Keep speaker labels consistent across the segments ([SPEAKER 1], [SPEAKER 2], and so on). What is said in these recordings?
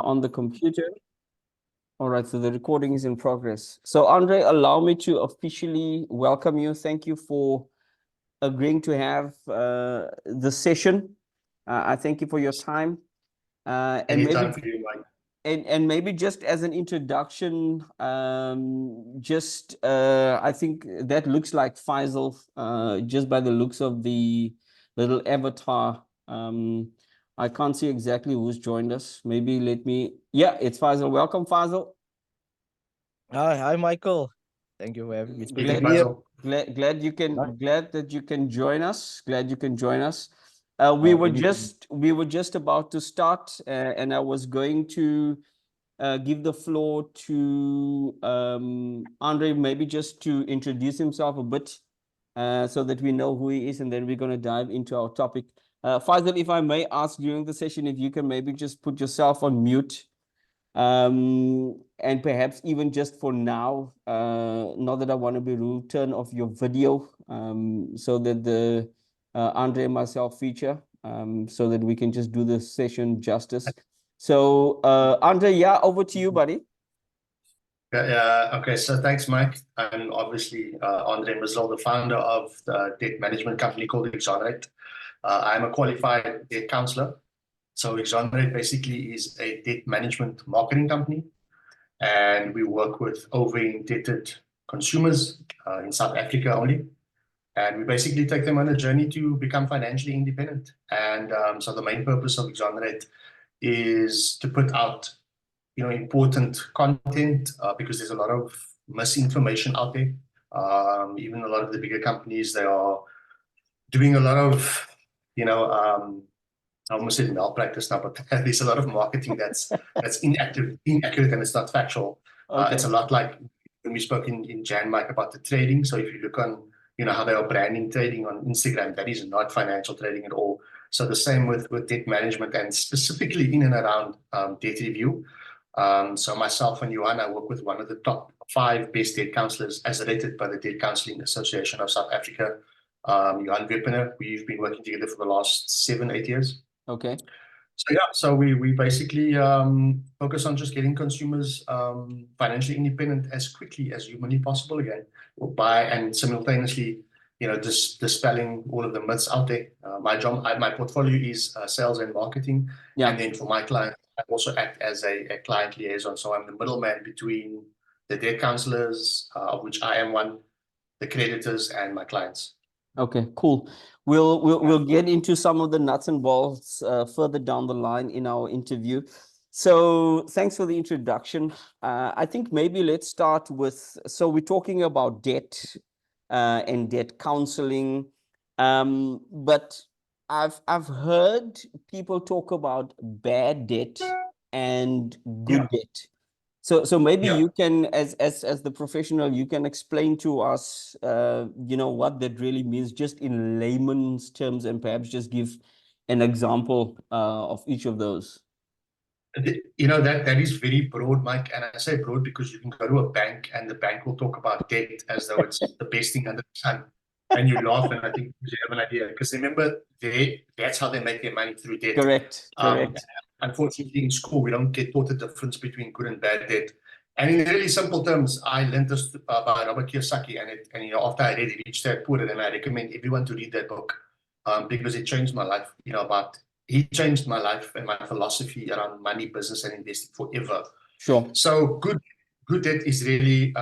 [SPEAKER 1] on the computer. All right, so the recording is in progress. So Andre, allow me to officially welcome you. Thank you for agreeing to have the session. I thank you for your time. And
[SPEAKER 2] Anytime
[SPEAKER 1] maybe
[SPEAKER 2] for you, Mike.
[SPEAKER 1] and maybe just as an introduction, I think that looks like Faisal, just by the looks of the little avatar. I can't see exactly who's joined us. Maybe yeah, it's Faisal. Welcome, Faisal.
[SPEAKER 3] Hi, Michael. Thank you for having me. It's good to
[SPEAKER 2] Greeting,
[SPEAKER 3] be here.
[SPEAKER 2] Faisal.
[SPEAKER 1] Glad that you can join us. Glad you can join us. We were just about to start, and I was going to give the floor to Andre, maybe just to introduce himself a bit, so that we know who he is, and then we're going to dive into our topic. Faisal, if I may ask during the session, if you can maybe just put yourself on mute, and perhaps even just for now, not that I want to be rude, turn off your video, so that the Andre and myself feature, so that we can just do the session justice. So, Andre, yeah, over to you, buddy.
[SPEAKER 2] Okay, so thanks, Mike. I'm obviously Andre Mizil, the founder of the debt management company called Exonerate. I'm a qualified debt counselor. So Exonerate basically is a debt management marketing company, and we work with over-indebted consumers in South Africa only. And we basically take them on a journey to become financially independent. And so the main purpose of Exonerate is to put out important content, because there's a lot of misinformation out there. Even a lot of the bigger companies, they are doing a lot of, I almost said malpractice now, but there's a lot of marketing that's inaccurate, and it's not factual.
[SPEAKER 1] Okay.
[SPEAKER 2] It's a lot like when we spoke in Jan, Mike, about the trading. So if you look on, how they are branding trading on Instagram, that is not financial trading at all. So the same with debt management, and specifically in and around debt review. So myself and Johan, I work with one of the top 5 best debt counselors as rated by the Debt Counselling Association of South Africa. Johan Weppener, we've been working together for the last 7-8 years.
[SPEAKER 1] Okay.
[SPEAKER 2] So yeah, so we basically focus on just getting consumers financially independent as quickly as humanly possible again, and simultaneously, dispelling all of the myths out there. My job, my portfolio is sales and marketing, and then for my client, I also act as a client liaison. So I'm the middleman between the debt counselors, of which I am one, the creditors, and my clients.
[SPEAKER 1] Okay, cool. We'll get into some of the nuts and bolts further down the line in our interview. So thanks for the introduction. I think maybe let's start with, so we're talking about debt and debt counseling, but I've heard people talk about bad debt and good debt. So maybe you can, as the professional, you can explain to us, what that really means, just in layman's terms, and perhaps just give an example of each of those.
[SPEAKER 2] That is very broad, Mike, and I say broad because you can go to a bank and the bank will talk about debt as though it's the best thing under the sun, and you laugh, and I think you have an idea, because remember, that's how they make their money, through debt.
[SPEAKER 1] Correct.
[SPEAKER 2] Unfortunately, in school, we don't get taught the difference between good and bad debt. And in really simple terms, I learned this by Robert Kiyosaki, and after I read it, Rich Dad Poor Dad, and I recommend everyone to read that book, because it changed my life. He changed my life and my philosophy around money, business, and investing forever.
[SPEAKER 1] Sure.
[SPEAKER 2] So good debt is really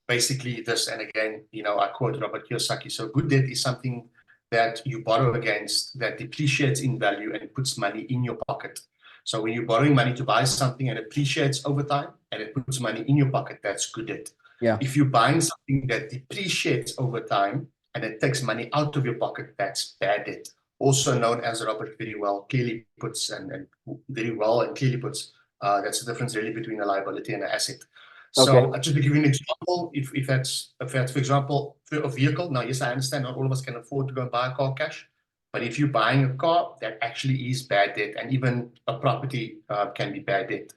[SPEAKER 2] basically this. And again, I quote Robert Kiyosaki. So good debt is something that you borrow against that depreciates in value and puts money in your pocket. So when you're borrowing money to buy something and it appreciates over time and it puts money in your pocket, that's good debt.
[SPEAKER 1] Yeah.
[SPEAKER 2] If you're buying something that depreciates over time and it takes money out of your pocket, that's bad debt. Also known as, Robert very well clearly puts, and very well and clearly puts, that's the difference really between a liability and an asset. So just to give you an example, if that's for example, for a vehicle, now yes, I understand not all of us can afford to go and buy a car cash, but if you're buying a car, that actually is bad debt, and even a property can be bad debt.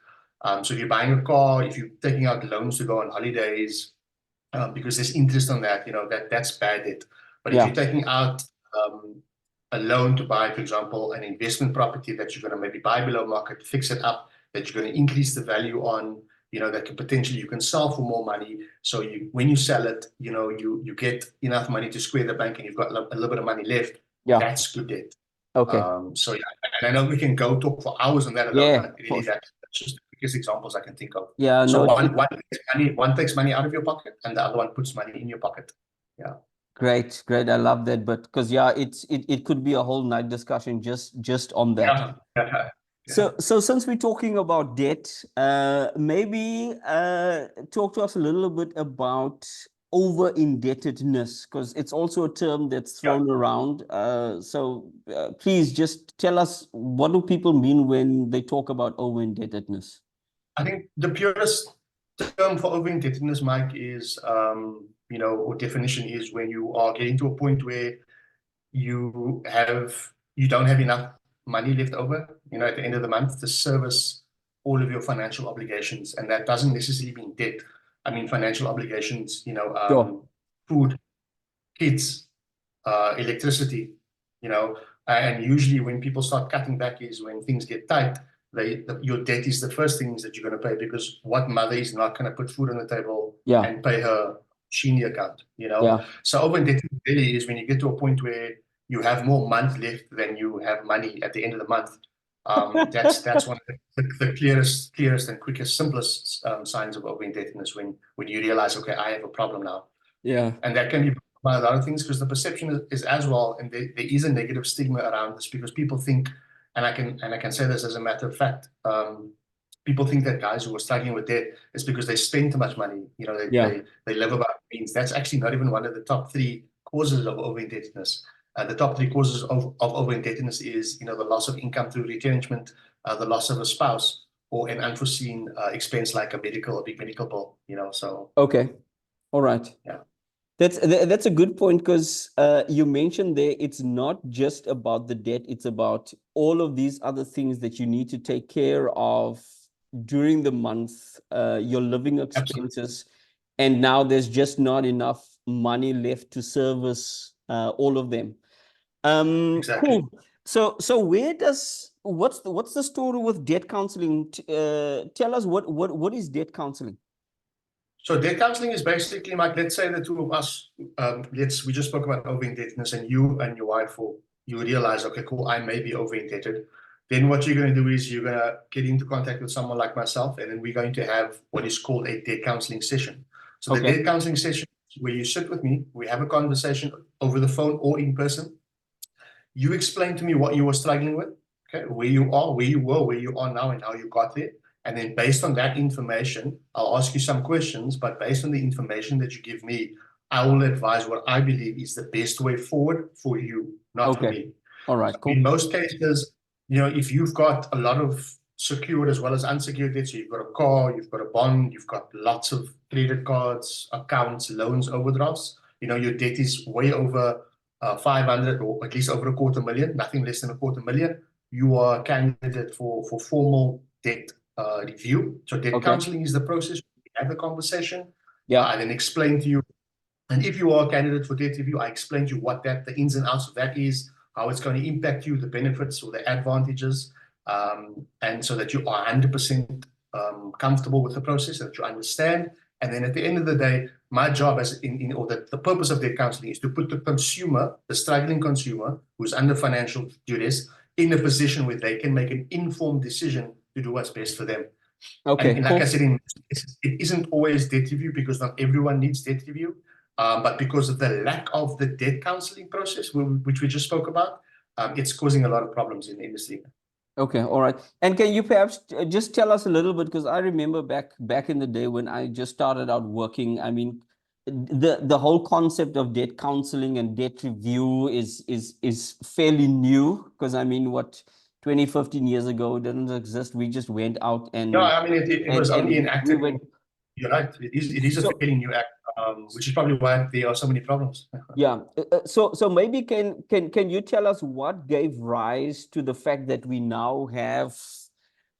[SPEAKER 2] So if you're buying a car, if you're taking out loans to go on holidays, because there's interest on that, that's bad debt. But if you're taking out a loan to buy, for example, an investment property that you're going to maybe buy below market, fix it up, that you're going to increase the value on, that can potentially you can sell for more money. So when you sell it, you get enough money to square the bank and you've got a little bit of money left.
[SPEAKER 1] Yeah.
[SPEAKER 2] That's good debt.
[SPEAKER 1] Okay.
[SPEAKER 2] So yeah, and I know we can go talk for hours on that alone, but really that's just the biggest examples I can think of.
[SPEAKER 1] Yeah.
[SPEAKER 2] So
[SPEAKER 1] No,
[SPEAKER 2] one takes money out of your pocket and the other one puts money in your pocket. Yeah.
[SPEAKER 1] Great. I love that. But because it could be a whole night discussion just on that.
[SPEAKER 2] Yeah.
[SPEAKER 1] So since we're talking about debt, maybe talk to us a little bit about over indebtedness, because it's also a term that's thrown around. So please just tell us, what do people mean when they talk about over indebtedness?
[SPEAKER 2] I think the purest term for over indebtedness, Mike, is or definition is when you are getting to a point where you don't have enough money left over, at the end of the month to service all of your financial obligations. And that doesn't necessarily mean debt. I mean, financial obligations,
[SPEAKER 1] Sure.
[SPEAKER 2] food, kids, electricity, and usually when people start cutting back is when things get tight. Your debt is the first things that you're going to pay, because what mother is not going to put food on the table and pay her Sheeny account, So over indebtedness really is when you get to a point where you have more month left than you have money at the end of the month. That's one of the clearest and quickest, simplest signs of over indebtedness, when you realize, okay, I have a problem now.
[SPEAKER 1] Yeah.
[SPEAKER 2] And that can be by a lot of things, because the perception is as well, and there is a negative stigma around this, because people think, and I can say this as a matter of fact, people think that guys who are struggling with debt is because they spend too much money. They live about means. That's actually not even one of the top 3 causes of over indebtedness. The top 3 causes of over indebtedness is, the loss of income through retrenchment, the loss of a spouse, or an unforeseen expense like a big medical bill. So
[SPEAKER 1] okay, all right.
[SPEAKER 2] Yeah.
[SPEAKER 1] That's a good point, because you mentioned there it's not just about the debt, it's about all of these other things that you need to take care of during the month, your living expenses. Absolutely. And now there's just not enough money left to service all of them.
[SPEAKER 2] Exactly.
[SPEAKER 1] Cool. So what's the story with debt counseling? Tell us what is debt counseling?
[SPEAKER 2] So debt counseling is basically, Mike, let's say the two of us, we just spoke about over indebtedness, and you and your wife, or you realize, okay, cool, I may be over indebted. Then what you're going to do is you're going to get into contact with someone like myself, and then we're going to have what is called a debt counseling session. So the debt counseling session is where you sit with me, we have a conversation over the phone or in person. You explain to me what you were struggling with, okay, where you are, where you were, where you are now, and how you got there. And then based on that information, I'll ask you some questions, but based on the information that you give me, I will advise what I believe is the best way forward for you, not for me.
[SPEAKER 1] All right, cool.
[SPEAKER 2] In most cases, if you've got a lot of secured as well as unsecured debt, so you've got a car, you've got a bond, you've got lots of credit cards, accounts, loans, overdrafts, your debt is way over 500, or at least over a $250,000, nothing less than a $250,000, you are a candidate for formal debt review. So debt counseling is the process. We have the conversation. I then explain to you, and if you are a candidate for debt review, I explain to you what the ins and outs of that is, how it's going to impact you, the benefits or the advantages, and so that you are 100% comfortable with the process, that you understand. And then at the end of the day, my job the purpose of debt counseling is to put the consumer, the struggling consumer who's under financial duress, in a position where they can make an informed decision to do what's best for them.
[SPEAKER 1] Okay,
[SPEAKER 2] and like I said, it isn't always debt review, because not everyone needs debt review. But because of the lack of the debt counseling process, which we just spoke about, it's causing a lot of problems in the industry.
[SPEAKER 1] Okay, all right. And can you perhaps just tell us a little bit, because I remember back in the day when I just started out working, I mean, the whole concept of debt counseling and debt review is fairly new, because I mean, 15 years ago, it didn't exist. We just went out and
[SPEAKER 2] No, I mean, it was only enacted. You're right. It is a fairly new act, which is probably why there are so many problems.
[SPEAKER 1] Yeah. So maybe can you tell us what gave rise to the fact that we now have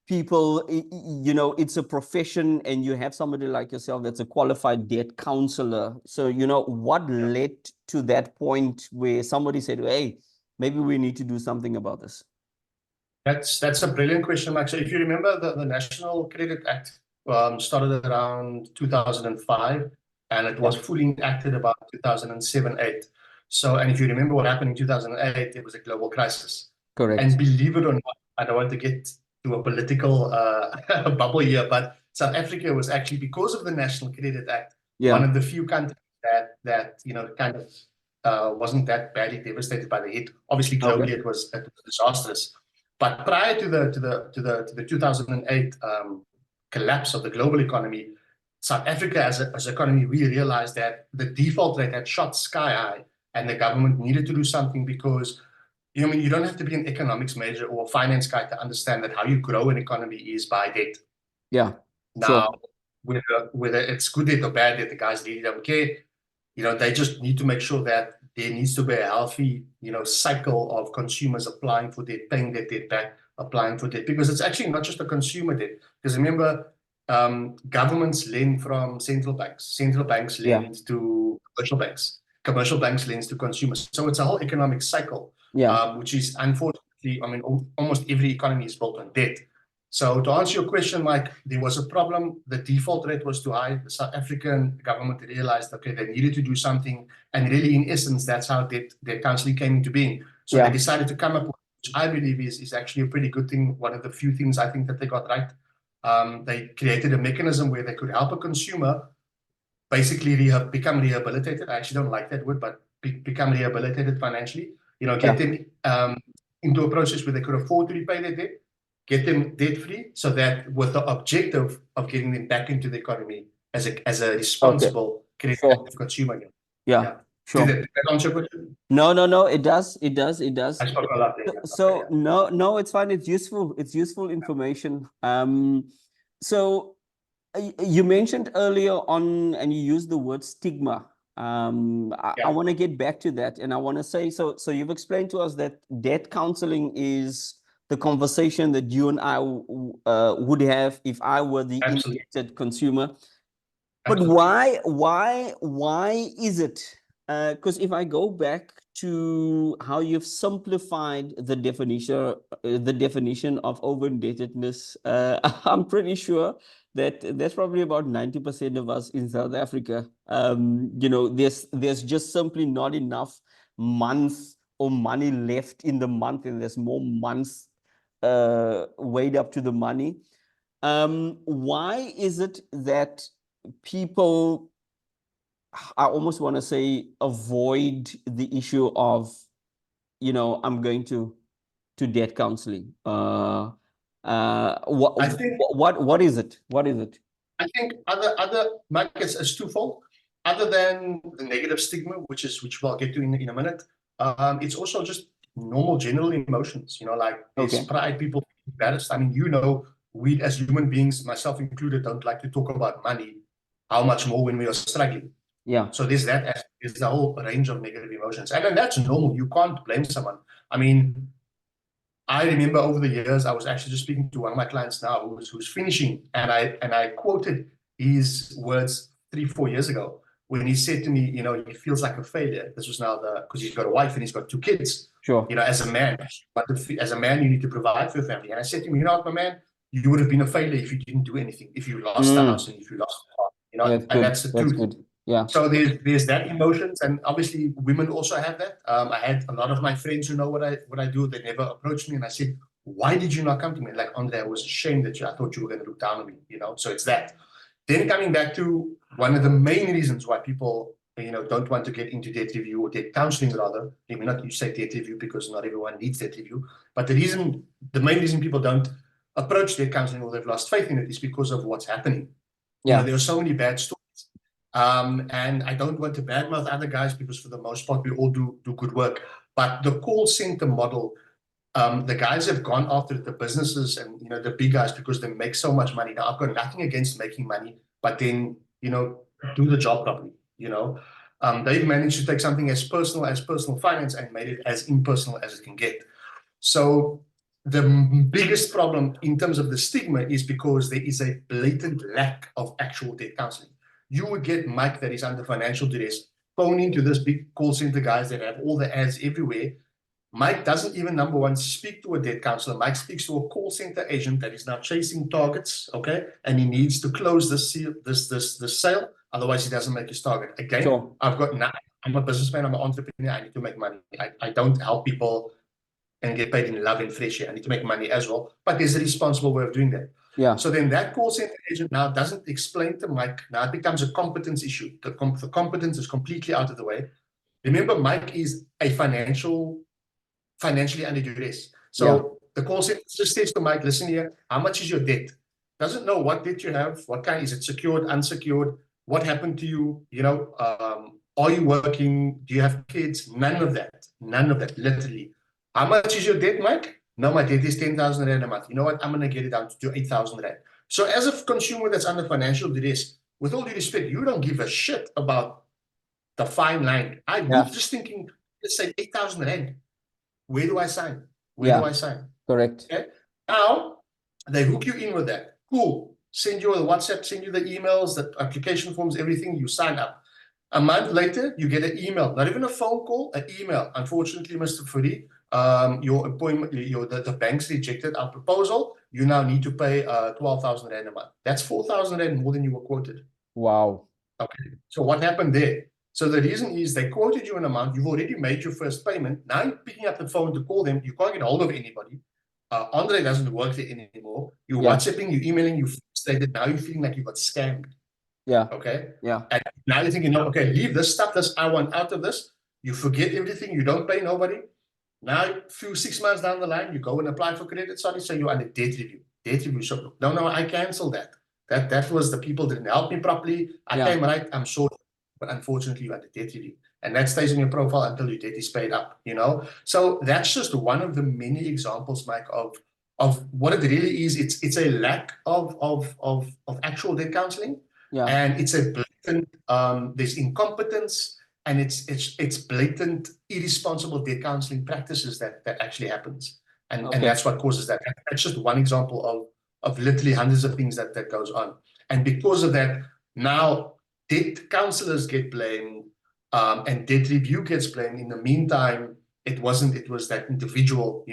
[SPEAKER 1] people, it's a profession, and you have somebody like yourself that's a qualified debt counselor. So, what led to that point where somebody said, hey, maybe we need to do something about this?
[SPEAKER 2] That's a brilliant question, Mike. So if you remember, the National Credit Act started around 2005, and it was
[SPEAKER 1] Yeah,
[SPEAKER 2] fully enacted about 2007-8. So, and if you remember what happened in 2008, it was a global crisis. And
[SPEAKER 1] correct.
[SPEAKER 2] believe it or not, I don't want to get to a political bubble here, but South Africa was actually, because of the National Credit Act, one
[SPEAKER 1] Yeah,
[SPEAKER 2] of the few countries that kind of wasn't that badly devastated by the hit. Obviously, globally,
[SPEAKER 1] okay.
[SPEAKER 2] it was disastrous. But prior to the 2008 collapse of the global economy, South Africa as an economy, we realized that the default rate had shot sky high, and the government needed to do something because you don't have to be an economics major or a finance guy to understand that how you grow an economy is by debt.
[SPEAKER 1] Yeah,
[SPEAKER 2] Now,
[SPEAKER 1] sure.
[SPEAKER 2] whether it's good debt or bad debt, the guys really don't care. They just need to make sure that there needs to be a healthy, cycle of consumers applying for debt, paying their debt back, applying for debt, because it's actually not just a consumer debt. Because remember, governments lend from central banks
[SPEAKER 1] Yeah,
[SPEAKER 2] lend to commercial banks lend to consumers. So it's a whole economic cycle,
[SPEAKER 1] yeah,
[SPEAKER 2] which is unfortunately, almost every economy is built on debt. So to answer your question, Mike, there was a problem. The default rate was too high. The South African government realized, okay, they needed to do something. And really, in essence, that's how debt counseling came into being. So they
[SPEAKER 1] yeah,
[SPEAKER 2] decided to come up with, which I believe is actually a pretty good thing. One of the few things I think that they got right. They created a mechanism where they could help a consumer basically become rehabilitated. I actually don't like that word, but become rehabilitated financially. Get
[SPEAKER 1] yeah.
[SPEAKER 2] them into a process where they could afford to repay their debt, get them debt free, so that with the objective of getting them back into the economy as a
[SPEAKER 1] Okay,
[SPEAKER 2] responsible, credit
[SPEAKER 1] sure.
[SPEAKER 2] active consumer.
[SPEAKER 1] Yeah,
[SPEAKER 2] Yeah. Did
[SPEAKER 1] sure.
[SPEAKER 2] that answer your question?
[SPEAKER 1] No, no, no, it does. It does. It does.
[SPEAKER 2] I spoke a lot there.
[SPEAKER 1] So,
[SPEAKER 2] Yeah. Okay.
[SPEAKER 1] so no, no, it's fine. It's useful. It's useful information. So you mentioned earlier on, and you used the word stigma. I
[SPEAKER 2] Yeah.
[SPEAKER 1] want to get back to that, and I want to say, so you've explained to us that debt counseling is the conversation that you and I would have if I were the
[SPEAKER 2] Absolutely.
[SPEAKER 1] indebted consumer. But
[SPEAKER 2] Absolutely.
[SPEAKER 1] why is it? Because if I go back to how you've simplified the definition of over indebtedness, I'm pretty sure that there's probably about 90% of us in South Africa. There's just simply not enough months or money left in the month, and there's more months weighed up to the money. Why is it that people, I almost want to say, avoid the issue of, I'm going to debt counseling?
[SPEAKER 2] I think
[SPEAKER 1] What is it? What is it?
[SPEAKER 2] I think other markets is twofold. Other than the negative stigma, which we'll get to in a minute, it's also just normal general emotions. Like there's
[SPEAKER 1] Okay.
[SPEAKER 2] pride, people feel embarrassed. I mean, we as human beings, myself included, don't like to talk about money. How much more when we are struggling?
[SPEAKER 1] Yeah.
[SPEAKER 2] So there's the whole range of negative emotions, and then that's normal. You can't blame someone. I mean, I remember over the years, I was actually just speaking to one of my clients now who's finishing, and I quoted his words 3-4 years ago when he said to me, he feels like a failure. This was now because he's got a wife and he's got 2 kids.
[SPEAKER 1] Sure.
[SPEAKER 2] As a man, but as a man, you need to provide for your family. And I said to him, what, my man, you would have been a failure if you didn't do anything, if you lost the house
[SPEAKER 1] Mm,
[SPEAKER 2] and if you lost the car,
[SPEAKER 1] that's
[SPEAKER 2] and
[SPEAKER 1] good.
[SPEAKER 2] that's the
[SPEAKER 1] That's
[SPEAKER 2] truth.
[SPEAKER 1] good. Yeah.
[SPEAKER 2] So there's that emotions, and obviously women also have that. I had a lot of my friends who know what I do. They never approached me, and I said, "Why did you not come to me?" Like, Andre, I was ashamed that I thought you were going to look down on me. So it's that. Then coming back to one of the main reasons why people don't want to get into debt review or debt counseling rather. Let me not say debt review because not everyone needs debt review, but the main reason people don't approach debt counseling or they've lost faith in it is because of what's happening.
[SPEAKER 1] Yeah.
[SPEAKER 2] There are so many bad stories. And I don't want to badmouth other guys because for the most part, we all do good work. But the call center model, the guys have gone after the businesses and, the big guys because they make so much money. Now, I've got nothing against making money, but then, do the job properly, they've managed to take something as personal finance and made it as impersonal as it can get. So the biggest problem in terms of the stigma is because there is a blatant lack of actual debt counseling. You would get Mike that is under financial duress, phone into this big call center guys that have all the ads everywhere, Mike doesn't even, number one, speak to a debt counselor. Mike speaks to a call center agent that is now chasing targets, okay? And he needs to close this sale, otherwise he doesn't make his target. Again,
[SPEAKER 1] Sure.
[SPEAKER 2] I'm a businessman, I'm an entrepreneur, I need to make money. I don't help people and get paid in love and fresh air. I need to make money as well, but there's a responsible way of doing that.
[SPEAKER 1] Yeah.
[SPEAKER 2] So then that call center agent now doesn't explain to Mike, now it becomes a competence issue. The competence is completely out of the way. Remember, Mike is a financially under duress. So the call center just says to Mike, listen here, how much is your debt? Doesn't know what debt you have, what kind, is it secured, unsecured, what happened to you, are you working, do you have kids? None of that, literally. How much is your debt, Mike? No, my debt is 10,000 Rand a month. You know what? I'm going to get it down to 8,000 Rand. So as a consumer that's under financial duress, with all due respect, you don't give a shit about the fine line. You're just thinking, let's say 8,000 Rand. Where do I sign? Where do I sign?
[SPEAKER 1] Correct.
[SPEAKER 2] Okay. Now they hook you in with that. Cool. Send you a WhatsApp, send you the emails, the application forms, everything. You sign up. A month later, you get an email, not even a phone call, an email. Unfortunately, Mr. Furi, your appointment, the bank's rejected our proposal. You now need to pay 12,000 Rand a month. That's 4,000 Rand more than you were quoted.
[SPEAKER 1] Wow.
[SPEAKER 2] Okay. So what happened there? So the reason is they quoted you an amount. You've already made your first payment. Now you're picking up the phone to call them. You can't get hold of anybody. Andre doesn't work there anymore. You're WhatsApping, you're emailing, you're frustrated. Now you're feeling like you got scammed.
[SPEAKER 1] Yeah.
[SPEAKER 2] Okay.
[SPEAKER 1] Yeah.
[SPEAKER 2] And now you're thinking, no, okay, leave this stuff. I want out of this. You forget everything. You don't pay nobody. Now, a few 6 months down the line, you go and apply for credit. Sorry, so you're under debt review. Debt review. So no, I canceled that. That was the people didn't help me properly. I came right. I'm sorry, but unfortunately, you're under debt review, and that stays in your profile until your debt is paid up. So that's just one of the many examples, Mike, of what it really is. It's a lack of actual debt counseling.
[SPEAKER 1] Yeah.
[SPEAKER 2] And it's a blatant, there's incompetence, and it's blatant, irresponsible debt counseling practices that actually happens. And that's what causes that. That's just one example of literally hundreds of things that goes on. And because of that, now debt counselors get blamed, and debt review gets blamed. In the meantime, it was that individual,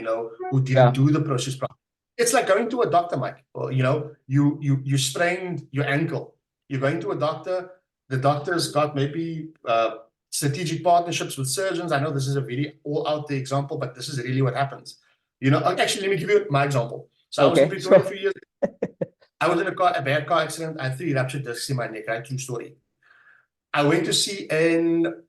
[SPEAKER 2] who didn't do the process properly. It's like going to a doctor, Mike. Or, you sprained your ankle. You're going to a doctor, the doctor's got maybe strategic partnerships with surgeons. I know this is a very all-out there example, but this is really what happens. Actually, let me give you my example. So I was in Pretoria 3 years ago. I was in a bad car accident. I had 3 ruptured discs in my neck, right? True story. I went to see an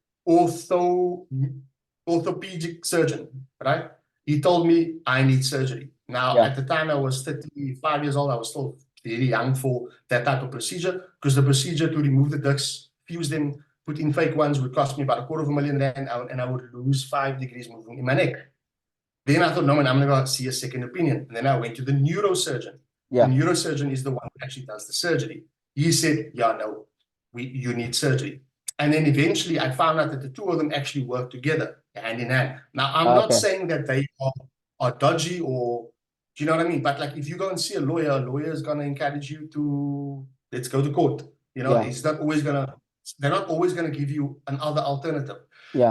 [SPEAKER 2] orthopedic surgeon, right? He told me I need surgery. Now, at the time I was 35 years old, I was still very young for that type of procedure, because the procedure to remove the discs, fuse them, put in fake ones would cost me about R250,000, and I would lose 5 degrees movement in my neck. Then I thought, no, man, I'm going to go see a second opinion. And then I went to the neurosurgeon. The neurosurgeon is the one who actually does the surgery. He said, yeah, no, you need surgery. And then eventually I found out that the two of them actually work together, hand in hand. Now, I'm not saying that they are dodgy, or do you know what I mean? But like, if you go and see a lawyer is going to encourage you to, let's go to court. He's not always going to, they're not always going to give you another alternative.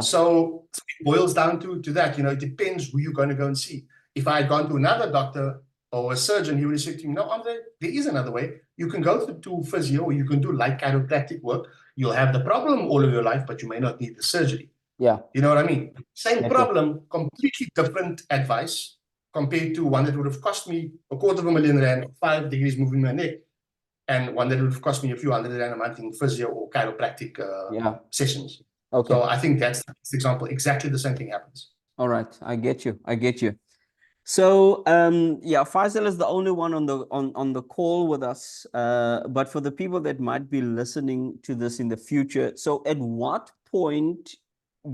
[SPEAKER 2] So it boils down to that, it depends who you're going to go and see. If I had gone to another doctor or a surgeon, he would have said to me, no, Andre, there is another way. You can go to physio, or you can do light chiropractic work. You'll have the problem all of your life, but you may not need the surgery. You know what I mean? Same problem, completely different advice, compared to one that would have cost me R250,000 Rand, 5 degrees moving my neck, and one that would have cost me a few hundred Rand a month in physio or chiropractic sessions. So I think that's the example. Exactly the same thing happens.
[SPEAKER 1] All right. I get you. So Faisal is the only one on the call with us. But for the people that might be listening to this in the future, so at what point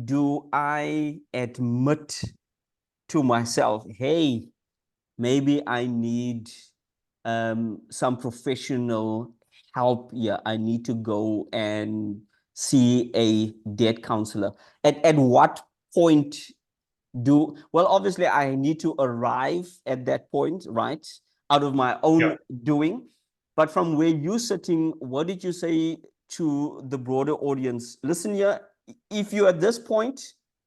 [SPEAKER 1] do I admit to myself, hey, maybe I need some professional help here. I need to go and see a debt counselor. At what point well, obviously I need to arrive at that point, right? Out of my own doing. But from where you're sitting, what did you say to the broader audience? Listen here, if you're at this point,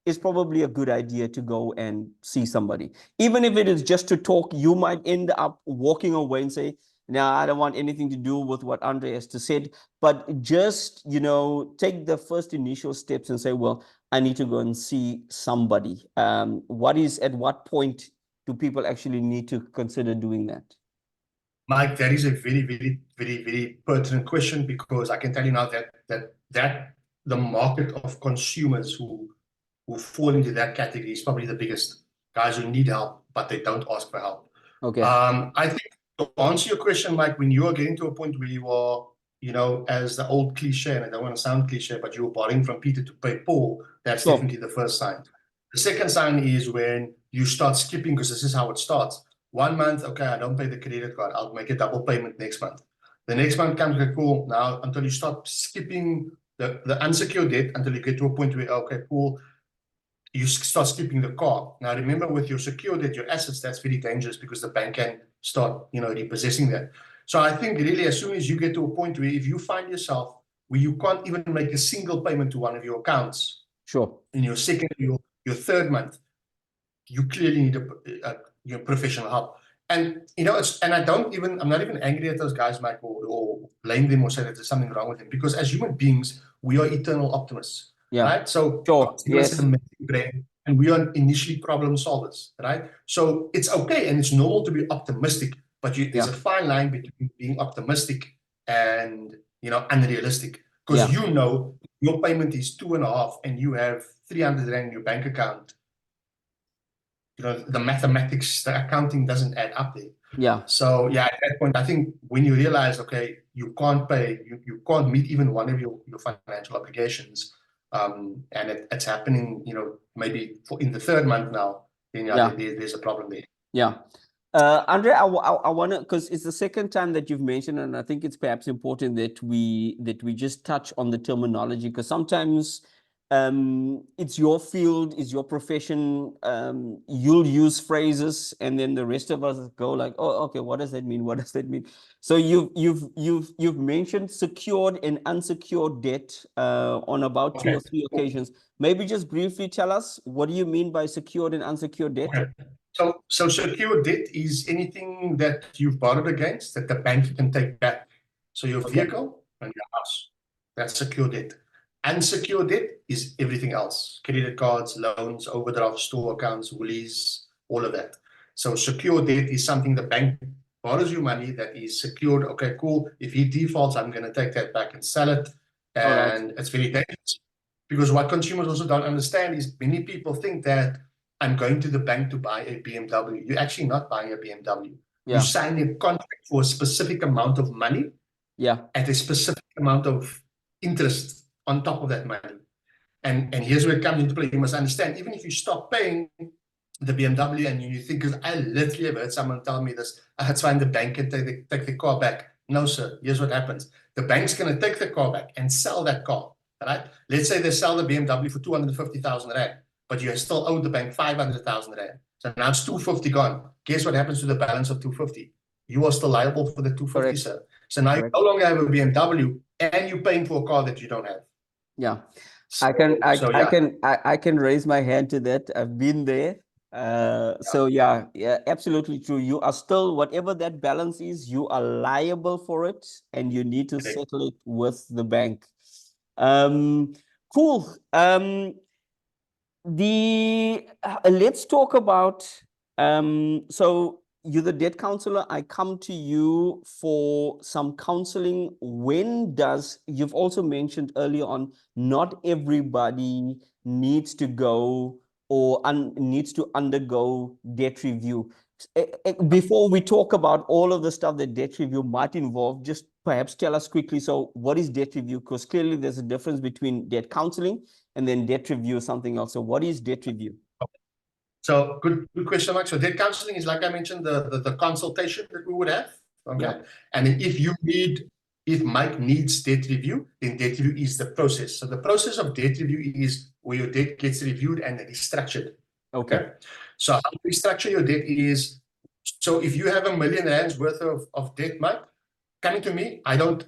[SPEAKER 1] it's probably a good idea to go and see somebody. Even if it is just to talk, you might end up walking away and say, no, I don't want anything to do with what Andre has to said. But just, take the first initial steps and say, well, I need to go and see somebody. At what point do people actually need to consider doing that?
[SPEAKER 2] Mike, that is a very, very, very, very pertinent question, because I can tell you now that the market of consumers who fall into that category is probably the biggest. Guys who need help, but they don't ask for help.
[SPEAKER 1] Okay.
[SPEAKER 2] I think, to answer your question, Mike, when you are getting to a point where you are, as the old cliche, and I don't want to sound cliche, but you're borrowing from Peter to pay Paul, that's
[SPEAKER 1] Sure.
[SPEAKER 2] definitely the first sign. The second sign is when you start skipping, because this is how it starts. 1 month, okay, I don't pay the credit card, I'll make a double payment next month. The next month comes, okay, cool, now until you start skipping the unsecured debt, until you get to a point where, okay, cool, you start skipping the car. Now, remember, with your secured debt, your assets, that's very dangerous, because the bank can start, repossessing that. So I think really, as soon as you get to a point where if you find yourself where you can't even make a single payment to one of your accounts,
[SPEAKER 1] Sure.
[SPEAKER 2] in your second, your third month, you clearly need your professional help. And I'm not even angry at those guys, Mike, or blame them or say that there's something wrong with them, because as human beings, we are eternal optimists.
[SPEAKER 1] Yeah.
[SPEAKER 2] Right? So
[SPEAKER 1] Sure. Yes.
[SPEAKER 2] an amazing brain, and we are initially problem solvers, right? So it's okay and it's normal to be optimistic, but there's a fine line between being optimistic and unrealistic. Because your payment is 2.5 and you have 300 rand in your bank account. The mathematics, the accounting doesn't add up there.
[SPEAKER 1] Yeah.
[SPEAKER 2] So at that point, I think when you realize, okay, you can't pay, you can't meet even one of your financial obligations, and it's happening, maybe in the third month now, then there's a problem there.
[SPEAKER 1] Yeah. Andre, I want to, because it's the second time that you've mentioned, and I think it's perhaps important that we just touch on the terminology, because sometimes it's your field, it's your profession. You'll use phrases, and then the rest of us go like, oh, okay, what does that mean? What does that mean? So you've mentioned secured and unsecured debt on about 2 or 3 occasions. Maybe just briefly tell us, what do you mean by secured and unsecured debt?
[SPEAKER 2] Okay. So secured debt is anything that you've borrowed against that the bank can take back. So your vehicle and your house, that's secured debt. Unsecured debt is everything else: credit cards, loans, overdraft, store accounts, woolies, all of that. So secured debt is something the bank borrows you money that is secured. Okay, cool. If he defaults, I'm going to take that back and sell it. And it's very dangerous, because what consumers also don't understand is many people think that I'm going to the bank to buy a BMW. You're actually not buying a BMW. You sign a contract for a specific amount of money at a specific amount of interest on top of that money. And here's where it comes into play. You must understand, even if you stop paying the BMW and you think, because I literally have heard someone tell me this, it's fine, the bank can take the car back. No, sir. Here's what happens. The bank's going to take the car back and sell that car. Right? Let's say they sell the BMW for 250,000 rand. But you still owe the bank 500,000 rand. So now it's 250 gone. Guess what happens to the balance of 250? You are still liable for the 250, sir. So now you no longer have a BMW, and you're paying for a car that you don't have.
[SPEAKER 1] Yeah. I can raise my hand to that. I've been there. Absolutely true. You are still, whatever that balance is, you are liable for it, and you need to settle it with the bank. Cool. Let's talk about, so you're the debt counselor. I come to you for some counseling. You've also mentioned earlier on, not everybody needs to go or needs to undergo debt review. Before we talk about all of the stuff that debt review might involve, just perhaps tell us quickly, so what is debt review? Because clearly there's a difference between debt counseling and then debt review is something else. So what is debt review?
[SPEAKER 2] So good question, Mike. So debt counseling is, like I mentioned, the consultation that we would have. Okay. Yeah. And if Mike needs debt review, then debt review is the process. So the process of debt review is where your debt gets reviewed and restructured. Okay. So how we structure your debt is, so if you have R1 million worth of debt, Mike, coming to me, I don't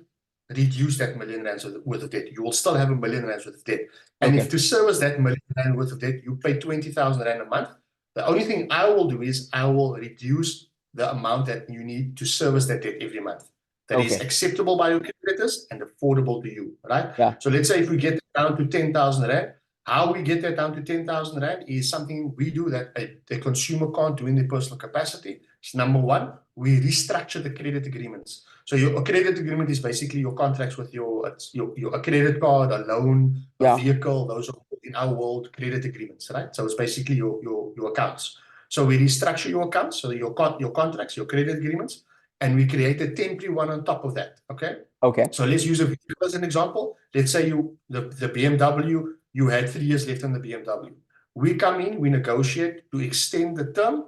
[SPEAKER 2] reduce that million rands worth of debt. You will still have R1 million worth of debt. And if
[SPEAKER 1] Okay.
[SPEAKER 2] to service that R1 million worth of debt, you pay 20,000 Rand a month, the only thing I will do is I will reduce the amount that you need to service that debt every month. That is
[SPEAKER 1] Okay.
[SPEAKER 2] acceptable by your creditors and affordable to you, right?
[SPEAKER 1] Yeah.
[SPEAKER 2] So let's say if we get down to 10,000 Rand, how we get that down to 10,000 Rand is something we do that the consumer can't do in their personal capacity. It's number one, we restructure the credit agreements. So your credit agreement is basically your contracts with your a credit card, a loan, a
[SPEAKER 1] Yeah.
[SPEAKER 2] vehicle. Those are in our world credit agreements, right? So it's basically your accounts. So we restructure your accounts, so your contracts, your credit agreements, and we create a temporary one on top of that. Okay.
[SPEAKER 1] Okay.
[SPEAKER 2] So let's use a vehicle as an example. Let's say the BMW, you had 3 years left on the BMW. We come in, we negotiate to extend the term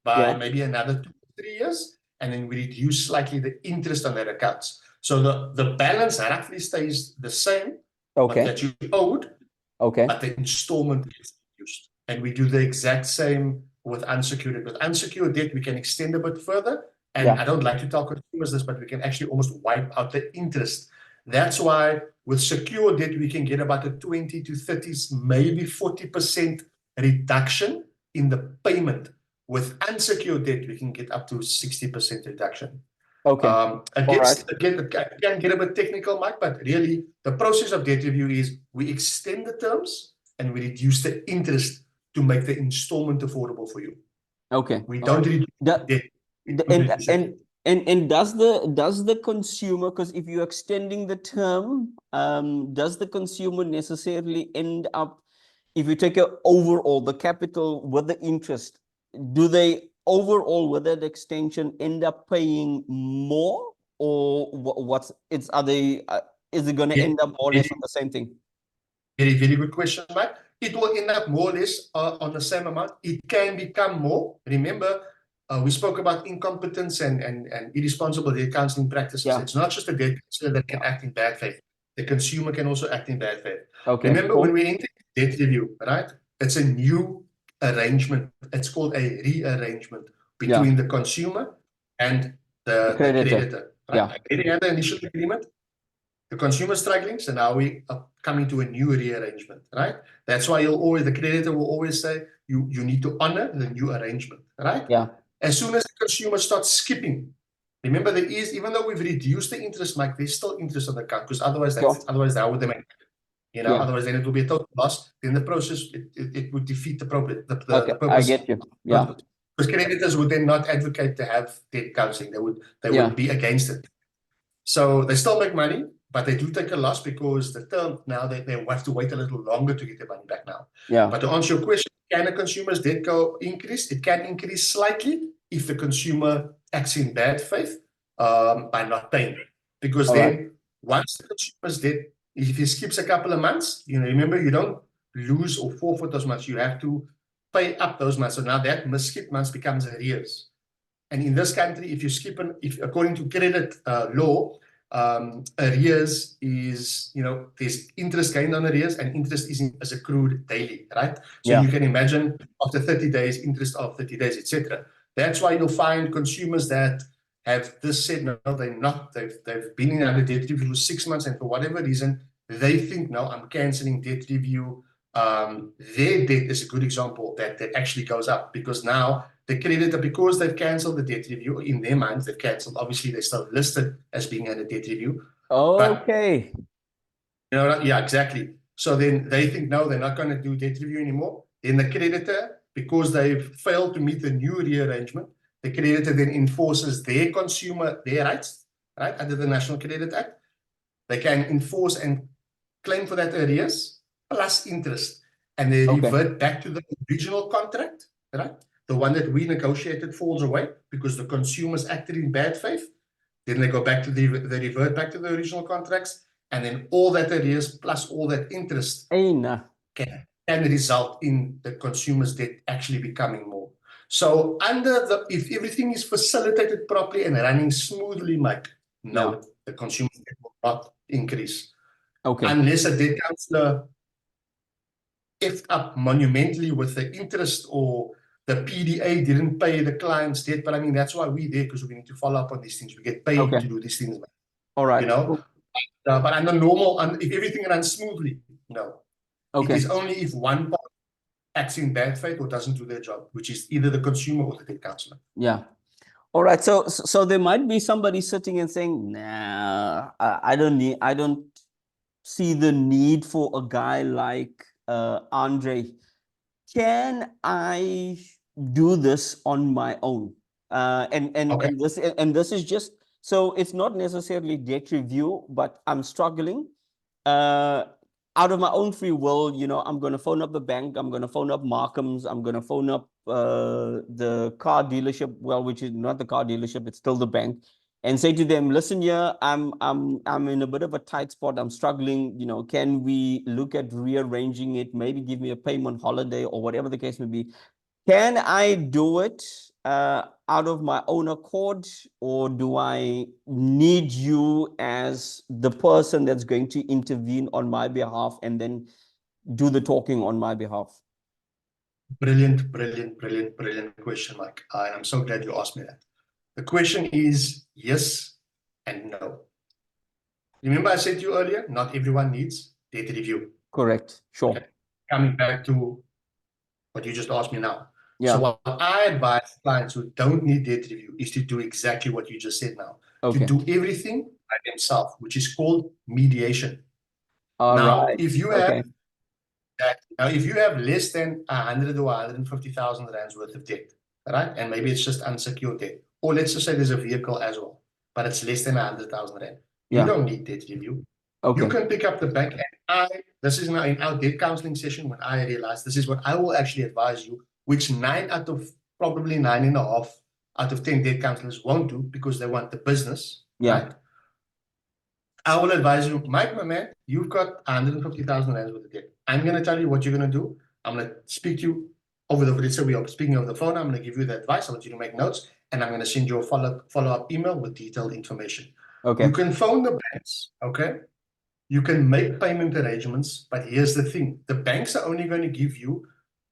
[SPEAKER 2] by maybe another 2 or 3 years, and then we reduce slightly the interest on that accounts. So the balance roughly stays the same, but that you owed,
[SPEAKER 1] Okay.
[SPEAKER 2] but the installment gets reduced. And we do the exact same with unsecured. With unsecured debt, we can extend a bit further. And I don't like to tell consumers this, but we can actually almost wipe out the interest. That's why with secure debt, we can get about a 20 to 30, maybe 40% reduction in the payment. With unsecured debt, we can get up to 60% reduction.
[SPEAKER 1] Okay.
[SPEAKER 2] Again, I can get a bit technical, Mike, but really the process of debt review is we extend the terms and we reduce the interest to make the installment affordable for you.
[SPEAKER 1] Okay.
[SPEAKER 2] We don't reduce debt.
[SPEAKER 1] And does the consumer, because if you're extending the term, does the consumer necessarily end up, if you take a overall the capital with the interest, do they overall with that extension end up paying more, or is it going to end up more or less on the same thing?
[SPEAKER 2] Very, very good question, Mike. It will end up more or less on the same amount. It can become more. Remember, we spoke about incompetence and irresponsible debt counseling practices. It's not just the debt counselor that can act in bad faith. The consumer can also act in bad faith.
[SPEAKER 1] Okay.
[SPEAKER 2] Remember, when we enter debt review, right? It's a new arrangement. It's called a rearrangement between the consumer and the creditor. Right? They had the initial agreement. The consumer is struggling, so now we are coming to a new rearrangement, right? That's why the creditor will always say, you need to honor the new arrangement, right?
[SPEAKER 1] Yeah.
[SPEAKER 2] As soon as the consumer starts skipping, remember even though we've reduced the interest, Mike, there's still interest on the account, because otherwise how would they make it? Otherwise then it will be a total loss. Then the process, it would defeat the purpose.
[SPEAKER 1] I get you. Yeah.
[SPEAKER 2] Because creditors would then not advocate to have debt counseling. They would be against it. So they still make money, but they do take a loss because the term now they have to wait a little longer to get their money back now.
[SPEAKER 1] Yeah.
[SPEAKER 2] But to answer your question, can a consumer's debt increase? It can increase slightly if the consumer acts in bad faith by not paying. Because then once the consumer's debt, if he skips a couple of months, remember, you don't lose or forfeit those months. You have to pay up those months. So now that skipped months becomes arrears. And in this country, if you skip if according to credit law, arrears is, there's interest gained on arrears, and interest is accrued daily, right? So you can imagine after 30 days, interest of 30 days, etc. That's why you'll find consumers that have this said, no, they've been in under debt review for 6 months, and for whatever reason, they think, no, I'm canceling debt review. Their debt is a good example that actually goes up, because now the creditor, because they've cancelled the debt review, in their minds, they've cancelled. Obviously, they're still listed as being under debt review.
[SPEAKER 1] Okay.
[SPEAKER 2] But, yeah, exactly. So then they think, no, they're not going to do debt review anymore. Then the creditor, because they've failed to meet the new rearrangement, the creditor then enforces their rights, right, under the National Credit Act. They can enforce and claim for that arrears plus interest, and they revert back to the original contract, right? The one that we negotiated falls away because the consumers acted in bad faith. Then they go back to they revert back to the original contracts, and then all that arrears plus all that interest can result in the consumer's debt actually becoming more. So if everything is facilitated properly and running smoothly, Mike, no, the consumer's debt will not increase. Unless a debt counselor effed up monumentally with the interest, or the PDA didn't pay the client's debt. But I mean, that's why we're there, because we need to follow up on these things. We get paid to do these things.
[SPEAKER 1] All right.
[SPEAKER 2] But under normal, if everything runs smoothly, no. It
[SPEAKER 1] Okay.
[SPEAKER 2] is only if one part acts in bad faith or doesn't do their job, which is either the consumer or the debt counselor.
[SPEAKER 1] Yeah. All right. So there might be somebody sitting and saying, nah, I don't see the need for a guy like Andre. Can I do this on my own?
[SPEAKER 2] Okay.
[SPEAKER 1] And this is just, so it's not necessarily debt review, but I'm struggling. Uh, Out of my own free will, I'm going to phone up the bank. I'm going to phone up Markham's. I'm going to phone up the car dealership. Well, which is not the car dealership. It's still the bank, and say to them, listen here, I'm in a bit of a tight spot. I'm struggling. Can we look at rearranging it? Maybe give me a payment holiday or whatever the case may be. Can I do it out of my own accord, or do I need you as the person that's going to intervene on my behalf and then do the talking on my behalf?
[SPEAKER 2] Brilliant, brilliant, brilliant, brilliant question, Mike. And I'm so glad you asked me that. The question is yes and no. Remember I said to you earlier, not everyone needs data review.
[SPEAKER 1] Correct. Sure.
[SPEAKER 2] Okay. Coming back to what you just asked me now.
[SPEAKER 1] Yeah.
[SPEAKER 2] So what I advise clients who don't need data review is to do exactly what you just said now.
[SPEAKER 1] Okay.
[SPEAKER 2] To do everything by themselves, which is called mediation.
[SPEAKER 1] All
[SPEAKER 2] Now,
[SPEAKER 1] right.
[SPEAKER 2] if you have
[SPEAKER 1] Okay.
[SPEAKER 2] that, now if you have less than 100 or 150,000 rands worth of debt, right? And maybe it's just unsecured debt, or let's just say there's a vehicle as well, but it's less than 100,000 rand. You
[SPEAKER 1] Yeah.
[SPEAKER 2] don't need debt review.
[SPEAKER 1] Okay.
[SPEAKER 2] You can pick up the bank, and this is now in our debt counseling session when I realized this is what I will actually advise you, which 9 out of probably 9.5 out of 10 debt counselors won't do because they want the business,
[SPEAKER 1] Yeah.
[SPEAKER 2] right? I will advise you, Mike, my man, you've got 150,000 rands worth of debt. I'm going to tell you what you're going to do. I'm going to speak to you over the, let's say we are speaking over the phone. I'm going to give you the advice. I want you to make notes, and I'm going to send you a follow-up email with detailed information.
[SPEAKER 1] Okay.
[SPEAKER 2] You can phone the banks, okay? You can make payment arrangements, but here's the thing. The banks are only going to give you,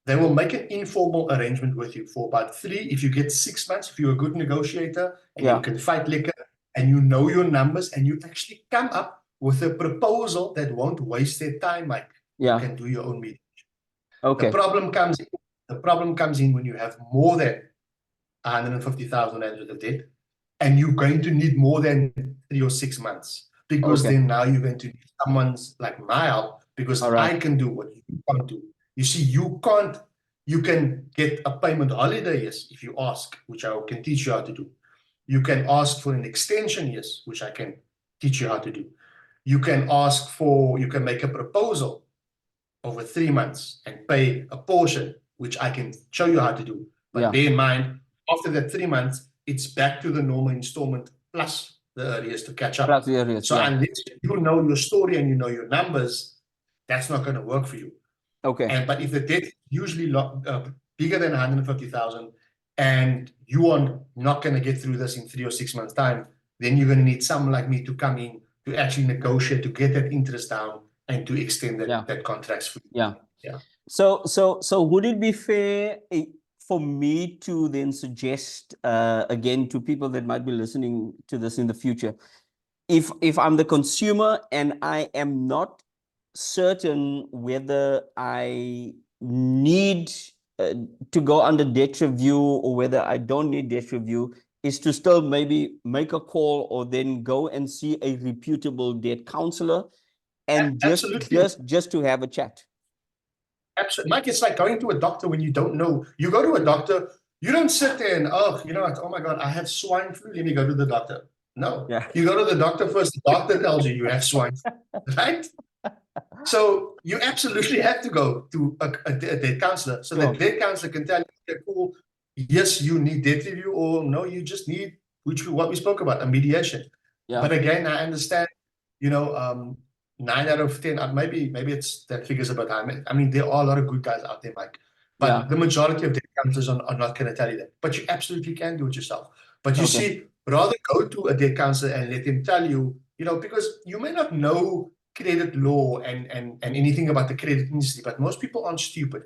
[SPEAKER 2] they will make an informal arrangement with you for about 3, if you get 6 months, if you're a good negotiator and
[SPEAKER 1] Yeah.
[SPEAKER 2] you can fight liquor and you know your numbers and you actually come up with a proposal that won't waste their time, Mike.
[SPEAKER 1] Yeah.
[SPEAKER 2] You can do your own meeting.
[SPEAKER 1] Okay.
[SPEAKER 2] The problem comes in when you have more than 150,000 rand worth of debt, and you're going to need more than 3 or 6 months, because
[SPEAKER 1] Okay.
[SPEAKER 2] then now you're going to need someone's like my help, because
[SPEAKER 1] All right.
[SPEAKER 2] I can do what you can't do. You see, you can get a payment holiday, yes, if you ask, which I can teach you how to do. You can ask for an extension, yes, which I can teach you how to do. You can make a proposal over 3 months and pay a portion, which I can show you how to do. But
[SPEAKER 1] Yeah.
[SPEAKER 2] bear in mind, after that 3 months, it's back to the normal installment plus the arrears to catch up.
[SPEAKER 1] Plus the areas.
[SPEAKER 2] So
[SPEAKER 1] Yeah.
[SPEAKER 2] unless you know your story and you know your numbers, that's not going to work for you.
[SPEAKER 1] Okay.
[SPEAKER 2] But if the debt is usually bigger than 150,000 and you are not going to get through this in 3 or 6 months' time, then you're going to need someone like me to come in to actually negotiate, to get that interest down and to extend
[SPEAKER 1] Yeah.
[SPEAKER 2] that contracts for you.
[SPEAKER 1] Yeah.
[SPEAKER 2] Yeah.
[SPEAKER 1] So would it be fair for me to then suggest again to people that might be listening to this in the future, if I'm the consumer and I am not certain whether I need to go under debt review or whether I don't need debt review, is to still maybe make a call or then go and see a reputable debt counselor and
[SPEAKER 2] Absolutely.
[SPEAKER 1] just to have a chat.
[SPEAKER 2] Absolutely. Mike, it's like going to a doctor when you don't know. You go to a doctor, you don't sit there and, oh my God, I have swine flu. Let me go to the doctor. No.
[SPEAKER 1] Yeah.
[SPEAKER 2] You go to the doctor first. The doctor tells you you have swine flu, right? So you absolutely have to go to a debt counselor. So
[SPEAKER 1] Sure.
[SPEAKER 2] the debt counselor can tell you, okay, cool, yes, you need debt review, or no, you just need, what we spoke about, a mediation.
[SPEAKER 1] Yeah.
[SPEAKER 2] But again, I understand, 9 out of 10, maybe it's that figure's about high. I mean, there are a lot of good guys out there, Mike. But
[SPEAKER 1] Yeah.
[SPEAKER 2] the majority of debt counselors are not going to tell you that. But you absolutely can do it yourself. But you
[SPEAKER 1] Okay.
[SPEAKER 2] see, rather go to a debt counselor and let him tell you, because you may not know credit law and anything about the credit industry, but most people aren't stupid.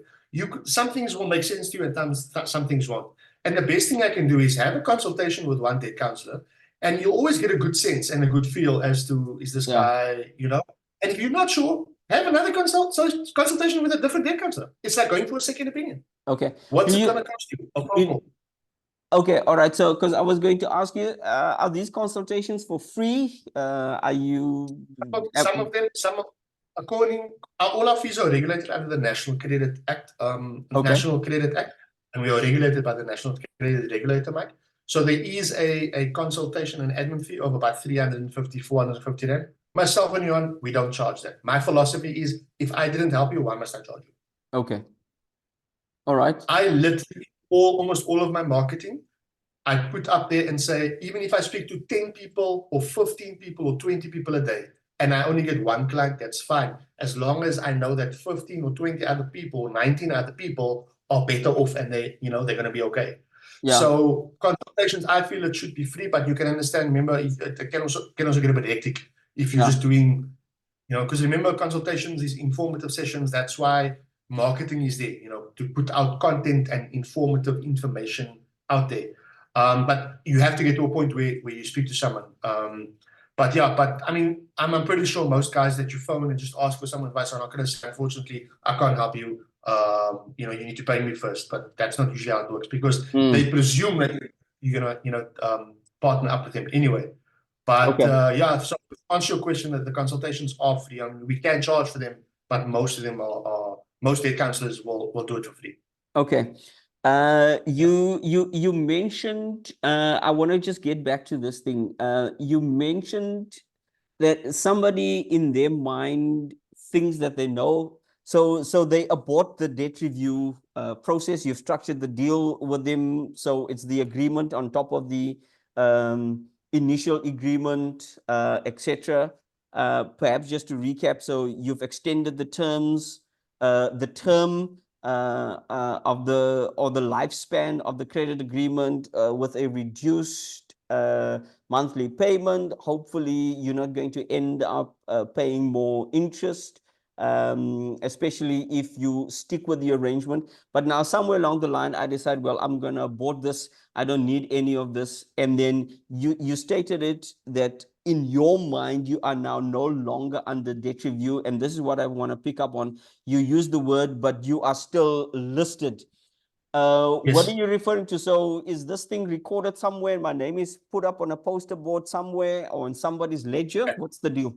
[SPEAKER 2] Some things will make sense to you and some things won't. And the best thing I can do is have a consultation with one debt counselor And you always get a good sense and a good feel as to, is this
[SPEAKER 1] Yeah.
[SPEAKER 2] guy, and if you're not sure, have another consultation with a different debt counselor. It's like going for a second opinion.
[SPEAKER 1] Okay.
[SPEAKER 2] What's
[SPEAKER 1] Do
[SPEAKER 2] it
[SPEAKER 1] you,
[SPEAKER 2] going to cost you? A phone
[SPEAKER 1] do-
[SPEAKER 2] call.
[SPEAKER 1] okay, all right. So, because I was going to ask you, are these consultations for free? Are you?
[SPEAKER 2] Some of them, according, all our fees are regulated under the National Credit Act,
[SPEAKER 1] Okay.
[SPEAKER 2] and we are regulated by the National Credit Regulator, Mike. So there is a consultation and admin fee of about 350, 450 Rand. Myself and Johan, we don't charge that. My philosophy is, if I didn't help you, why must I charge you?
[SPEAKER 1] Okay. All right.
[SPEAKER 2] I literally, almost all of my marketing, I put up there and say, even if I speak to 10 people or 15 people or 20 people a day, and I only get one client, that's fine. As long as I know that 15 or 20 other people, 19 other people are better off and they're going to be okay.
[SPEAKER 1] Yeah.
[SPEAKER 2] So consultations, I feel it should be free, but you can understand, remember, it can also get a bit hectic if you're just doing, because remember, consultations is informative sessions. That's why marketing is there, to put out content and informative information out there. But you have to get to a point where you speak to someone. But I mean, I'm pretty sure most guys that you phone and just ask for some advice are not going to say, unfortunately, I can't help you. You need to pay me first. But that's not usually how it works, because they presume that you're gonna, partner up with them anyway. But so to answer your question, that the consultations are free. I mean, we can charge for them, but most of them most debt counselors will do it for free.
[SPEAKER 1] Okay. You mentioned, I want to just get back to this thing. You mentioned that somebody in their mind thinks that they know. So they abort the debt review process. You've structured the deal with them. So it's the agreement on top of the initial agreement, etc. Perhaps just to recap, so you've extended the terms, the term of the lifespan of the credit agreement with a reduced monthly payment. Hopefully, you're not going to end up paying more interest, especially if you stick with the arrangement. But now somewhere along the line, I decide, well, I'm going to abort this. I don't need any of this. And then you stated it that in your mind, you are now no longer under debt review. And this is what I want to pick up on. You use the word, but you are still listed.
[SPEAKER 2] Yes.
[SPEAKER 1] What are you referring to? So is this thing recorded somewhere? My name is put up on a poster board somewhere or in somebody's ledger? What's the deal?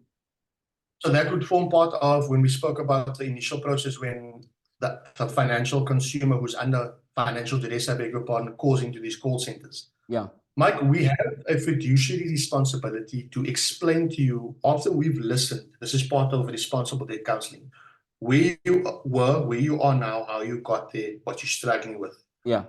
[SPEAKER 2] So that would form part of when we spoke about the initial process, when the financial consumer who's under financial duress, I beg your pardon, calls into these call centers.
[SPEAKER 1] Yeah.
[SPEAKER 2] Mike, we have a fiduciary responsibility to explain to you, after we've listened, this is part of responsible debt counseling, where you were, where you are now, how you got there, what you're struggling with.
[SPEAKER 1] Yeah.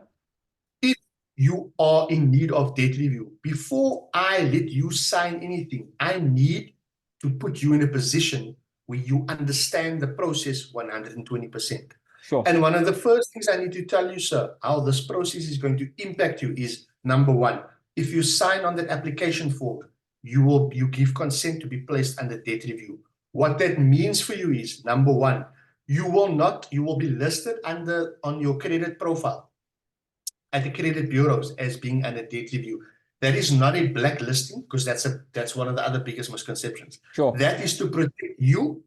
[SPEAKER 2] If you are in need of debt review, before I let you sign anything, I need to put you in a position where you understand the process 120%.
[SPEAKER 1] Sure.
[SPEAKER 2] And one of the first things I need to tell you, sir, how this process is going to impact you is, number one, if you sign on that application form, you give consent to be placed under debt review. What that means for you is, number one, you will be listed on your credit profile at the credit bureaus as being under debt review. That is not a blacklisting, because that's one of the other biggest misconceptions.
[SPEAKER 1] Sure.
[SPEAKER 2] That is to protect you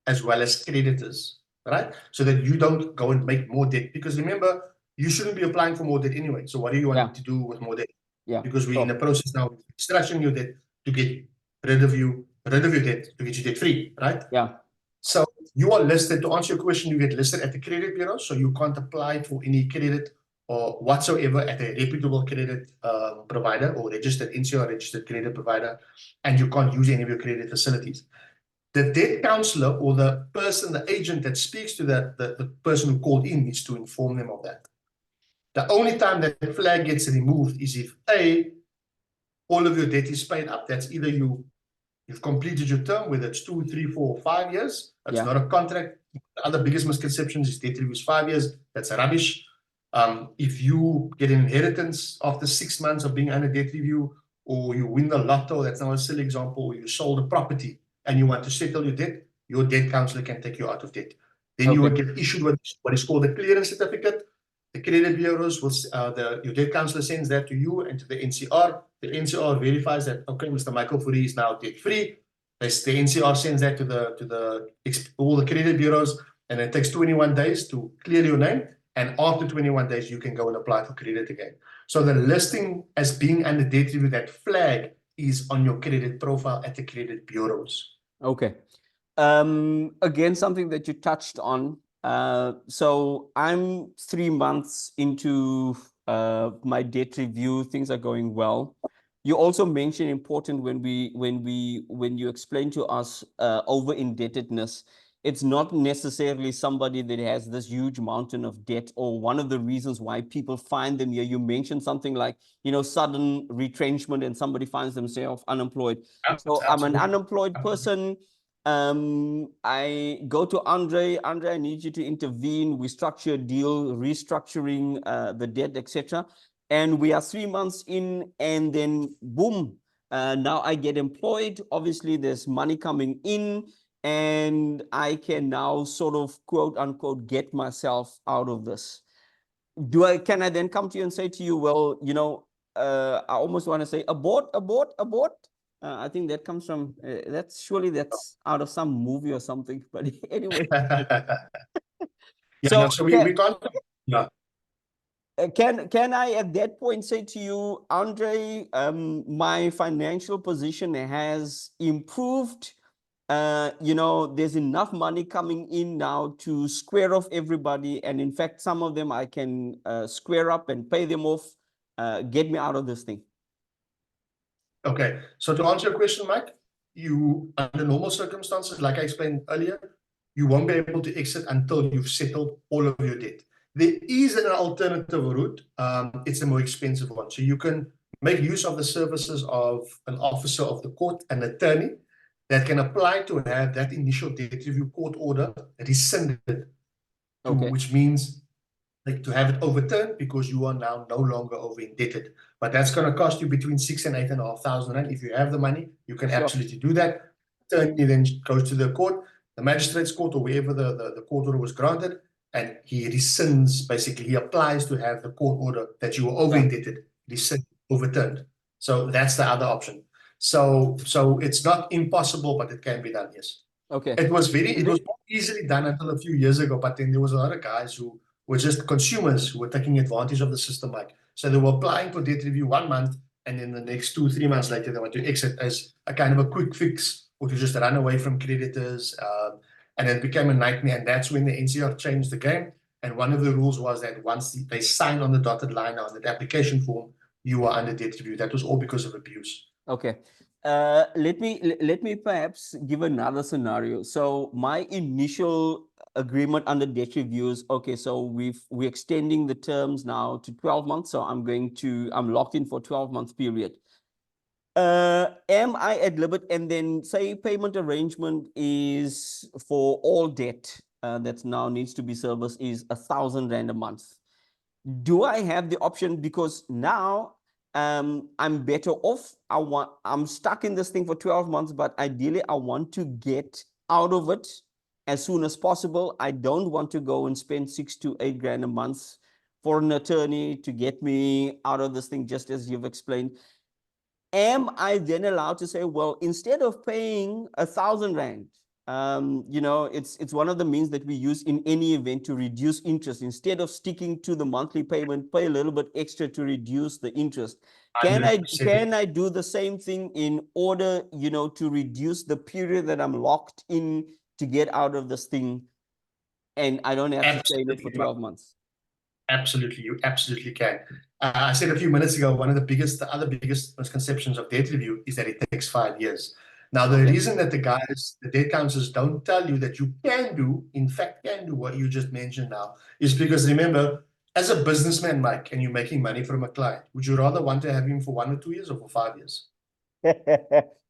[SPEAKER 2] as well as creditors, right? So that you don't go and make more debt. Because remember, you shouldn't be applying for more debt anyway. So what do you want to do with more debt?
[SPEAKER 1] Yeah.
[SPEAKER 2] Because we're in the process now of structuring your debt to get rid of your debt, to get you debt free, right?
[SPEAKER 1] Yeah.
[SPEAKER 2] So you are listed, to answer your question, you get listed at the credit bureau, so you can't apply for any credit or whatsoever at a reputable credit provider or registered NCR registered credit provider, and you can't use any of your credit facilities. The debt counselor or the person, the agent that speaks to the person who called in, needs to inform them of that. The only time that flag gets removed is if all of your debt is paid up. That's either you've completed your term, whether it's 2, 3, 4, or 5 years. That's not a contract. The other biggest misconceptions is debt review is 5 years. That's rubbish. If you get an inheritance after 6 months of being under debt review, or you win the lotto, that's now a silly example, or you sold a property and you want to settle your debt counselor can take you out of debt. Then you will get issued what is called a clearance certificate. The credit bureaus will, your debt counselor sends that to you and to the NCR. The NCR verifies that, okay, Mr. Michael Fourie is now debt free. The NCR sends that to all the credit bureaus, and it takes 21 days to clear your name. And after 21 days, you can go and apply for credit again. So the listing as being under debt review, that flag is on your credit profile at the credit bureaus.
[SPEAKER 1] Okay. Again, something that you touched on. So I'm 3 months into my debt review. Things are going well. You also mentioned important when you explain to us over indebtedness. It's not necessarily somebody that has this huge mountain of debt, or one of the reasons why people find them here. You mentioned something like, sudden retrenchment and somebody finds themselves unemployed. So I'm an unemployed person. I go to Andre. Andre, I need you to intervene. We structure a deal, restructuring the debt, etc. And we are 3 months in, and then boom, now I get employed. Obviously, there's money coming in, and I can now sort of quote unquote get myself out of this. Can I then come to you and say to you, well, I almost want to say abort, abort, abort. I think that comes from that's out of some movie or something. But anyway,
[SPEAKER 2] Yeah,
[SPEAKER 1] so
[SPEAKER 2] no, so we can't. Yeah.
[SPEAKER 1] Can I at that point say to you, Andre, my financial position has improved. There's enough money coming in now to square off everybody, and in fact, some of them I can square up and pay them off, get me out of this thing.
[SPEAKER 2] Okay, so to answer your question, Mike, you, under normal circumstances, like I explained earlier, you won't be able to exit until you've settled all of your debt. There is an alternative route. It's a more expensive one. So you can make use of the services of an officer of the court, an attorney, that can apply to have that initial debt review court order rescinded,
[SPEAKER 1] Okay.
[SPEAKER 2] which means like to have it overturned because you are now no longer over indebted. But that's going to cost you between 6,000 and 8,500 rand. If you have the money, you can absolutely do that. Attorney then goes to the court, the magistrate's court, or wherever the court order was granted, and he rescinds, basically, he applies to have the court order that you were over indebted rescinded, overturned. So that's the other option. So it's not impossible, but it can be done, yes.
[SPEAKER 1] Okay.
[SPEAKER 2] It was not easily done until a few years ago, but then there was a lot of guys who were just consumers who were taking advantage of the system, Mike. So they were applying for debt review 1 month, and then the next 2-3 months later, they want to exit as a kind of a quick fix, or to just run away from creditors. And it became a nightmare. And that's when the NCR changed the game. And one of the rules was that once they sign on the dotted line on the application form, you were under debt review. That was all because of abuse.
[SPEAKER 1] Okay. Let me perhaps give another scenario. So my initial agreement under debt reviews, okay, so we're extending the terms now to 12 months. So I'm locked in for 12-month period. Am I at liberty? And then say payment arrangement is for all debt that now needs to be serviced is 1,000 rand a month. Do I have the option, because now I'm better off? I'm stuck in this thing for 12 months, but ideally I want to get out of it as soon as possible. I don't want to go and spend 6 to 8 grand a month for an attorney to get me out of this thing, just as you've explained. Am I then allowed to say, well, instead of paying 1,000 rand, it's one of the means that we use in any event to reduce interest. Instead of sticking to the monthly payment, pay a little bit extra to reduce the interest. Can I do the same thing in order, to reduce the period that I'm locked in to get out of this thing, and I don't have to stay in it for 12 months?
[SPEAKER 2] Absolutely, you absolutely can. I said a few minutes ago, the other biggest misconceptions of debt review is that it takes 5 years. Now, the reason that the debt counselors don't tell you that you can do what you just mentioned now, is because, remember, as a businessman, Mike, and you're making money from a client, would you rather want to have him for 1 or 2 years or for 5 years?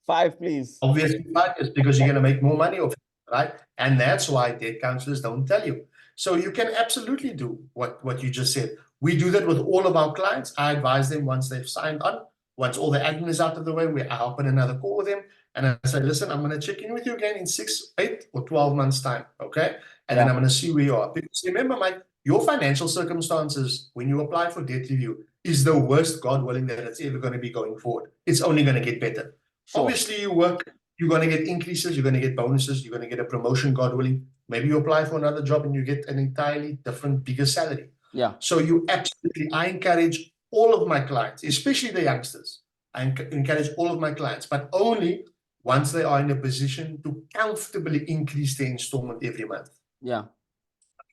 [SPEAKER 1] 5, please.
[SPEAKER 2] Obviously 5 years, because you're going to make more money off it, right? And that's why debt counselors don't tell you. So you can absolutely do what you just said. We do that with all of our clients. I advise them once they've signed on, once all the admin is out of the way, I hop in another call with them, and I say, listen, I'm going to check in with you again in 6, 8, or 12 months time, okay? And then I'm going to see where you are. Because remember, Mike, your financial circumstances, when you apply for debt review, is the worst, God willing, that it's ever going to be going forward. It's only going to get better.
[SPEAKER 1] Sure.
[SPEAKER 2] Obviously, you work, you're going to get increases, you're going to get bonuses, you're going to get a promotion, God willing. Maybe you apply for another job and you get an entirely different, bigger salary.
[SPEAKER 1] Yeah.
[SPEAKER 2] So I encourage all of my clients, especially the youngsters. I encourage all of my clients, but only once they are in a position to comfortably increase their installment every month.
[SPEAKER 1] Yeah.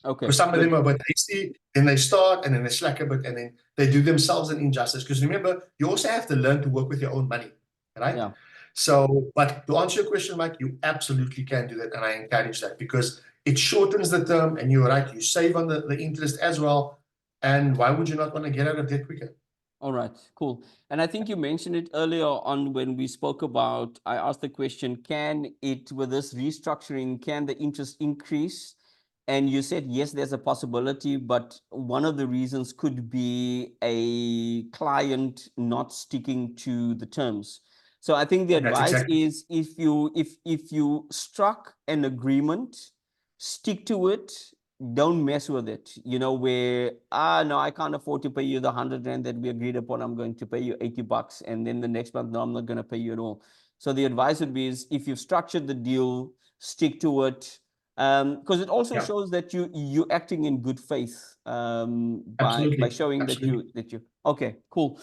[SPEAKER 1] Okay.
[SPEAKER 2] Because some of
[SPEAKER 1] Good.
[SPEAKER 2] them are a bit hasty, then they start and then they slack a bit and then they do themselves an injustice. Because remember, you also have to learn to work with your own money, right?
[SPEAKER 1] Yeah.
[SPEAKER 2] So, but to answer your question, Mike, you absolutely can do that. And I encourage that because it shortens the term and you're right, you save on the interest as well. And why would you not want to get out of debt quicker?
[SPEAKER 1] All right, cool. And I think you mentioned it earlier on when we spoke about, I asked the question, can it, with this restructuring, can the interest increase? And you said, yes, there's a possibility, but one of the reasons could be a client not sticking to the terms. So I think the advice is if you struck an agreement, stick to it, don't mess with it, you know, where, no, I can't afford to pay you the 100 rand that we agreed upon. I'm going to pay you 80 bucks. And then the next month, no, I'm not going to pay you at all. So the advice would be is if you've structured the deal, stick to it. Because it also shows that you're acting in good faith by showing that you okay, cool.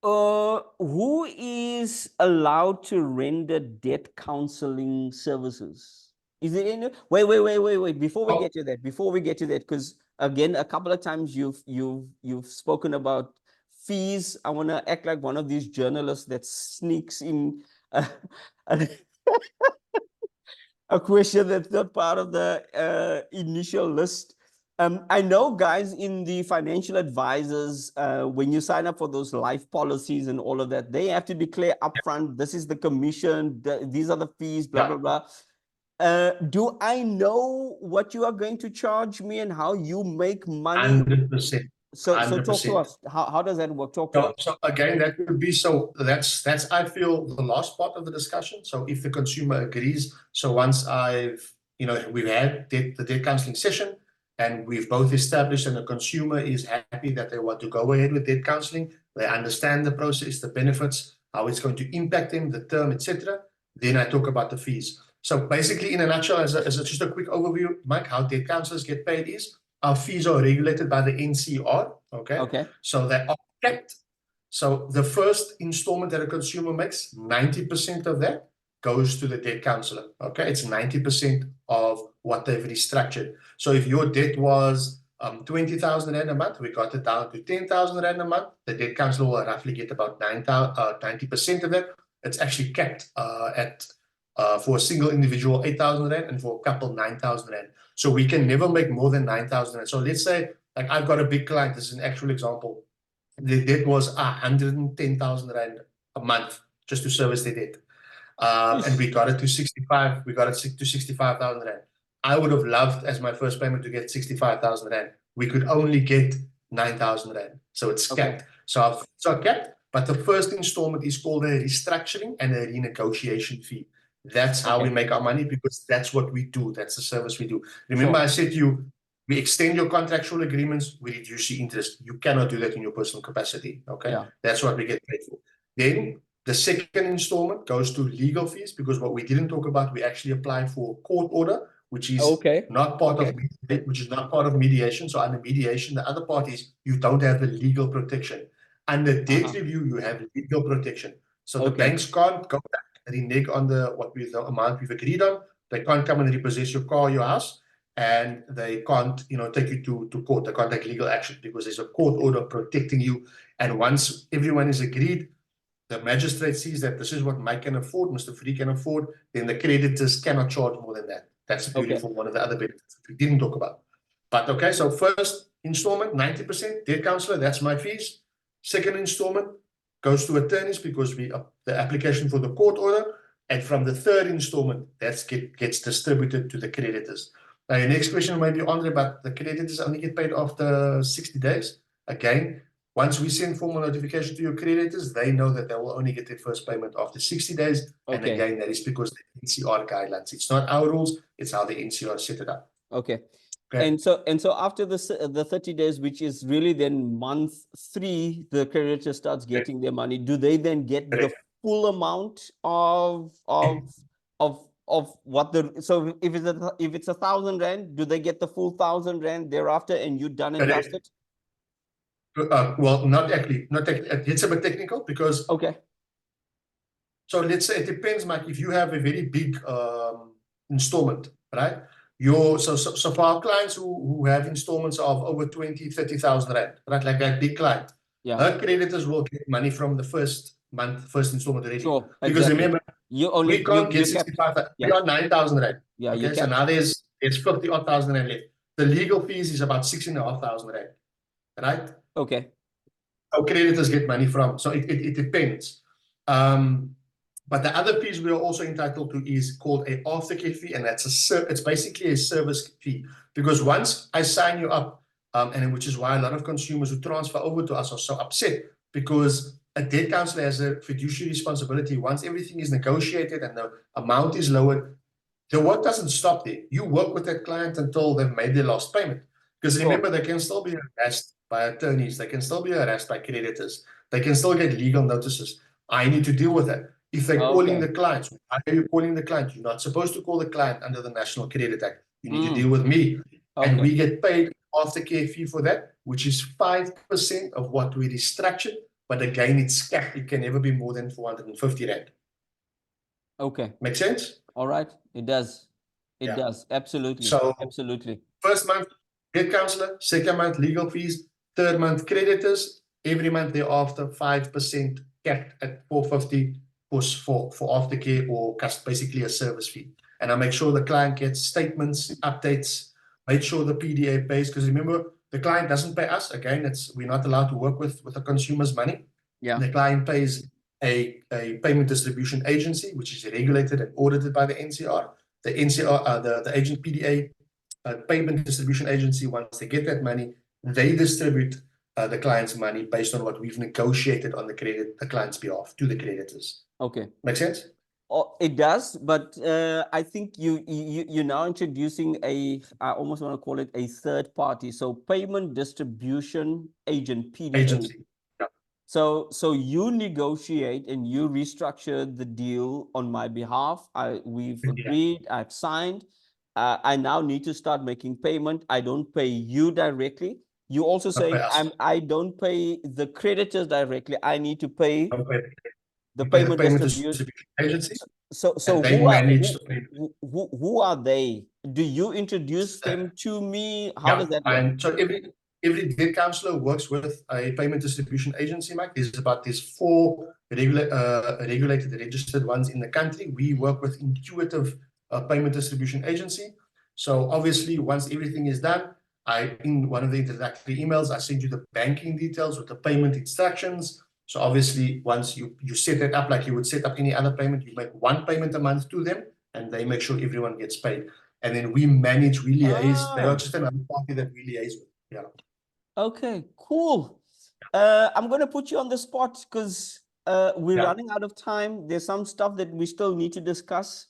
[SPEAKER 1] Who is allowed to render debt counseling services? Is it in? Wait. Before we get to that, because again, a couple of times you've spoken about fees. I want to act like one of these journalists that sneaks in a question that's not part of the initial list. I know, guys, in the financial advisors, when you sign up for those life policies and all of that, they have to declare upfront, this is the commission, these are the fees, blah, blah, blah. Do I know what you are going to charge me and how you make money?
[SPEAKER 2] 100%.
[SPEAKER 1] So talk to us. How does that work? Talk to us.
[SPEAKER 2] So again, that would be that's I feel the last part of the discussion. So if the consumer agrees, so once we've had the debt counseling session and we've both established and the consumer is happy that they want to go ahead with debt counseling, they understand the process, the benefits, how it's going to impact them, the term, etc. Then I talk about the fees. So basically, in a nutshell, as just a quick overview, Mike, how debt counselors get paid is our fees are regulated by the NCR. Okay. So they are capped. So the first installment that a consumer makes, 90% of that goes to the debt counselor. Okay. It's 90% of what they've restructured. So if your debt was 20,000 Rand a month, we got it down to 10,000 Rand a month. The debt counselor will roughly get about 90% of that. It's actually capped at for a single individual 8,000 Rand and for a couple 9,000 Rand. So we can never make more than 9,000 Rand. So let's say, like I've got a big client, this is an actual example. The debt was 110,000 Rand a month just to service the debt. And we got it to 65,000 Rand. I would have loved as my first payment to get 65,000 Rand. We could only get 9,000 Rand. So it's capped. So capped, but the first installment is called a restructuring and a renegotiation fee. That's how we make our money because that's what we do. That's the service we do. Remember, I said to you, we extend your contractual agreements, we reduce the interest. You cannot do that in your personal capacity. Okay. That's what we get paid for. Then the second installment goes to legal fees because what we didn't talk about, we actually apply for a court order, which is not part of mediation. So under mediation, the other part is you don't have the legal protection. Under debt review, you have legal protection. So the banks can't go back and renege on the amount we've agreed on. They can't come and repossess your car, your house, and they can't, take you to court. They can't take legal action because there's a court order protecting you. And once everyone is agreed, the magistrate sees that this is what Mike can afford, Mr. Free can afford, then the creditors cannot charge more than that. That's the beautiful one of the other benefits that we didn't talk about. But okay, so first installment, 90%, debt counselor, that's my fees. Second installment goes to attorneys because the application for the court order. And from the third installment, that gets distributed to the creditors. Now, your next question might be, Andre, but the creditors only get paid after 60 days. Again, once we send formal notification to your creditors, they know that they will only get their first payment after 60 days. And again, that is because the NCR guidelines. It's not our rules, it's how the NCR set it up.
[SPEAKER 1] Okay.
[SPEAKER 2] Okay.
[SPEAKER 1] And so after the 30 days, which is really then month 3, the creditor starts getting their money. Do they then get the
[SPEAKER 2] Correct.
[SPEAKER 1] full amount of what the, so if it's 1,000 rand, do they get the full 1,000 rand thereafter and you done and
[SPEAKER 2] Correct.
[SPEAKER 1] dusted?
[SPEAKER 2] Well, not actually. It's a bit technical because,
[SPEAKER 1] Okay.
[SPEAKER 2] so let's say it depends, Mike, if you have a very big installment, right? So for our clients who have installments of over 20, 30,000 rand, right? Like that big client,
[SPEAKER 1] Yeah.
[SPEAKER 2] her creditors will get money from the first installment already.
[SPEAKER 1] Sure.
[SPEAKER 2] Because
[SPEAKER 1] Exactly.
[SPEAKER 2] remember,
[SPEAKER 1] You only
[SPEAKER 2] we can't get
[SPEAKER 1] you kept.
[SPEAKER 2] 65, we
[SPEAKER 1] Yeah.
[SPEAKER 2] are 9,000 rand.
[SPEAKER 1] Yeah. You
[SPEAKER 2] Okay, so
[SPEAKER 1] kept.
[SPEAKER 2] now there's 50 odd thousand rand left. The legal fees is about 6,500 rand, right?
[SPEAKER 1] Okay.
[SPEAKER 2] Our creditors get money from. So it depends. But the other piece we are also entitled to is called a aftercare fee, and it's basically a service fee. Because once I sign you up, and which is why a lot of consumers who transfer over to us are so upset, because a debt counselor has a fiduciary responsibility. Once everything is negotiated and the amount is lowered, the work doesn't stop there. You work with that client until they've made their last payment. Because remember, they can still be harassed by attorneys. They can still be harassed by creditors. They can still get legal notices. I need to deal with that. If they're calling the clients, why are you calling the client? You're not supposed to call the client under the National Credit Act. You need to deal with me. And we get paid aftercare fee for that, which is 5% of what we restructured. But again, it's capped. It can never be more than 450 rand.
[SPEAKER 1] Okay.
[SPEAKER 2] Make sense?
[SPEAKER 1] All right. It does. It
[SPEAKER 2] Yeah.
[SPEAKER 1] does. Absolutely.
[SPEAKER 2] So
[SPEAKER 1] Absolutely.
[SPEAKER 2] first month, debt counselor. Second month, legal fees. Third month, creditors. Every month thereafter, 5% capped at 450 for aftercare or basically a service fee. And I make sure the client gets statements, updates, make sure the PDA pays. Because remember, the client doesn't pay us. Again, we're not allowed to work with the consumer's money.
[SPEAKER 1] Yeah.
[SPEAKER 2] The client pays a payment distribution agency, which is regulated and audited by the NCR. The NCR, the agent PDA, payment distribution agency, once they get that money, they distribute the client's money based on what we've negotiated on the client's behalf to the creditors.
[SPEAKER 1] Okay.
[SPEAKER 2] Make sense?
[SPEAKER 1] Oh, it does, but I think you're now introducing I almost want to call it a third party. So payment distribution agent, PDA.
[SPEAKER 2] Agency. Yeah.
[SPEAKER 1] So you negotiate and you restructure the deal on my behalf. We've agreed, I've signed. I now need to start making payment. I don't pay you directly. You also saying I don't pay the creditors directly. I need to pay the payment distribution
[SPEAKER 2] agency.
[SPEAKER 1] So
[SPEAKER 2] they manage the payment.
[SPEAKER 1] who are they? Do you introduce them to me? How does that work?
[SPEAKER 2] And so every debt counselor works with a payment distribution agency, Mike. There's 4 regulated, registered ones in the country. We work with Intuitive Payment Distribution Agency. So obviously, once everything is done, in one of the introductory emails, I send you the banking details with the payment instructions. So obviously, once you set that up like you would set up any other payment, you make one payment a month to them, and they make sure everyone gets paid. And then we liaise. They are just another party that we liaise with. Yeah.
[SPEAKER 1] Okay, cool. I'm going to put you on the spot because we're running out of time. There's some stuff that we still need to discuss,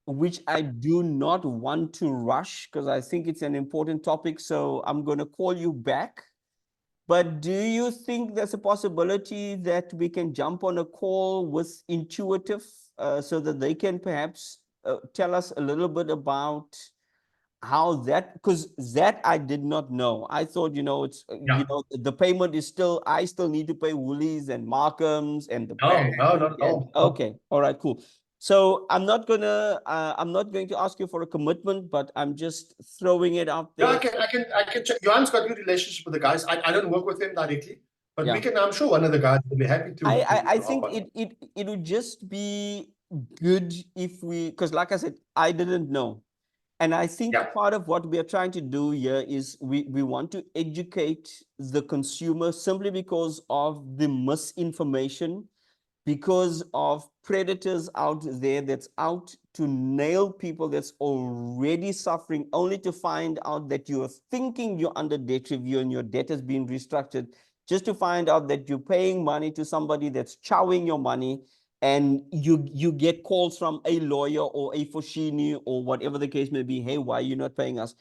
[SPEAKER 1] which I do not want to rush because I think it's an important topic. So I'm going to call you back. But do you think there's a possibility that we can jump on a call with Intuitive so that they can perhaps tell us a little bit about how that, because that I did not know. I thought, it's, the payment is still, I still need to pay Woolies and Markham's and the bank.
[SPEAKER 2] No, not at all.
[SPEAKER 1] Okay. All right, cool. So I'm not going to ask you for a commitment, but I'm just throwing it out there.
[SPEAKER 2] Yeah, I can check. Johan's got a good relationship with the guys. I don't work with them directly, but I'm sure one of the guys will be happy to.
[SPEAKER 1] I think it would just be good if because like I said, I didn't know. And I think part of what we are trying to do here is we want to educate the consumer simply because of the misinformation, because of predators out there that's out to nail people that's already suffering, only to find out that you are thinking you're under debt review and your debt has been restructured, just to find out that you're paying money to somebody that's chowing your money, and you get calls from a lawyer or a Foschini or whatever the case may be. Hey, why are you not paying us?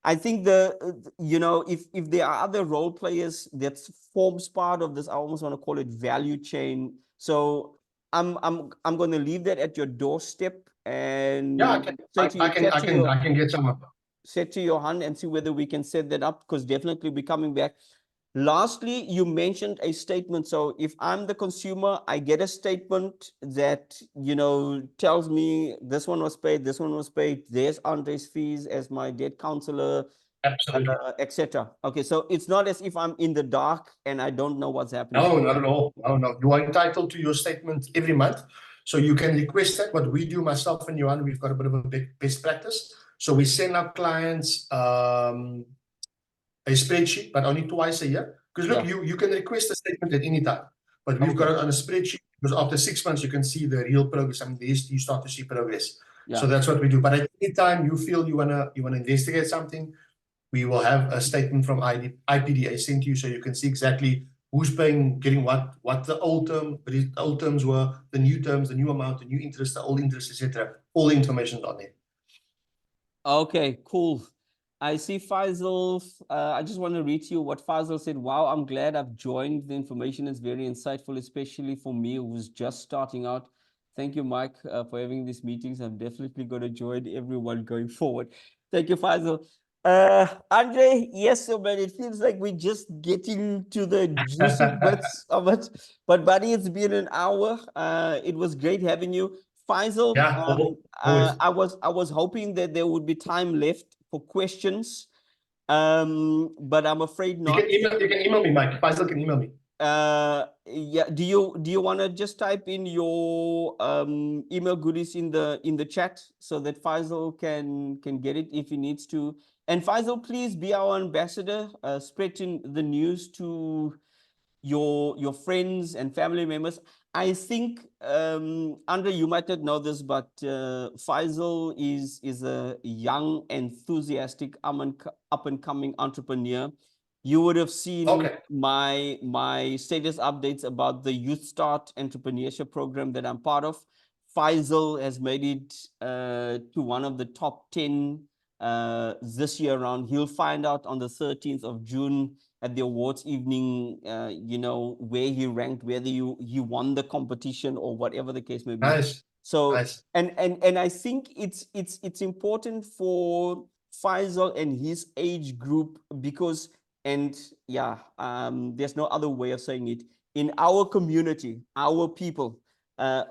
[SPEAKER 1] I think if there are other role players that forms part of this, I almost want to call it value chain. So I'm going to leave that at your doorstep and
[SPEAKER 2] Yeah,
[SPEAKER 1] say to you,
[SPEAKER 2] I can get some.
[SPEAKER 1] set to your hand and see whether we can set that up, because definitely we're coming back. Lastly, you mentioned a statement. So if I'm the consumer, I get a statement that, tells me this one was paid, this one was paid, there's Andre's fees as my debt counselor,
[SPEAKER 2] Absolutely.
[SPEAKER 1] etc. Okay, so it's not as if I'm in the dark and I don't know what's happening.
[SPEAKER 2] No, not at all. No. You are entitled to your statement every month. So you can request that. What we do, myself and Johan, we've got a bit of a best practice. So we send our clients a spreadsheet, but only twice a year. Because look, you can request a statement at any time, but we've got it on a spreadsheet, because after 6 months you can see the real progress. I mean, you start to see progress. So that's what we do. But at any time you feel you wanna investigate something, we will have a statement from IPDA sent to you, so you can see exactly who's paying, getting what the old terms were, the new terms, the new amount, the new interest, the old interest, etc. All the information is on there.
[SPEAKER 1] Okay, cool. I see Faisal. I just want to read to you what Faisal said. Wow, I'm glad I've joined. The information is very insightful, especially for me who's just starting out. Thank you, Mike, for having these meetings. I'm definitely going to join everyone going forward. Thank you, Faisal. Andre, yes, sir, but it feels like we're just getting to the juicy bits of it. But buddy, it's been an hour. It was great having you. Faisal,
[SPEAKER 2] Yeah, always.
[SPEAKER 1] I was hoping that there would be time left for questions, but I'm afraid not.
[SPEAKER 2] You can email me, Mike. Faisal can email me.
[SPEAKER 1] Yeah. Do you want to just type in your email goodies in the chat so that Faisal can get it if he needs to? And Faisal, please be our ambassador, spreading the news to your friends and family members. I think Andre, you might not know this, but Faisal is a young, enthusiastic, up and coming entrepreneur. You would have seen my status updates about the Youth Start Entrepreneurship Program that I'm part of. Faisal has made it to one of the top 10 this year around. He'll find out on the 13th of June at the awards evening, where he ranked, whether he won the competition or whatever the case may be.
[SPEAKER 2] Nice.
[SPEAKER 1] So,
[SPEAKER 2] nice.
[SPEAKER 1] And I think it's important for Faisal and his age group because, there's no other way of saying it. In our community, our people,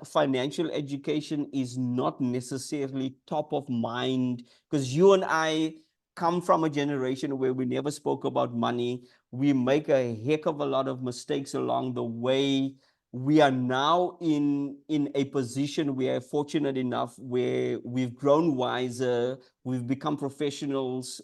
[SPEAKER 1] financial education is not necessarily top of mind, because you and I come from a generation where we never spoke about money. We make a heck of a lot of mistakes along the way. We are now in a position, we are fortunate enough where we've grown wiser, we've become professionals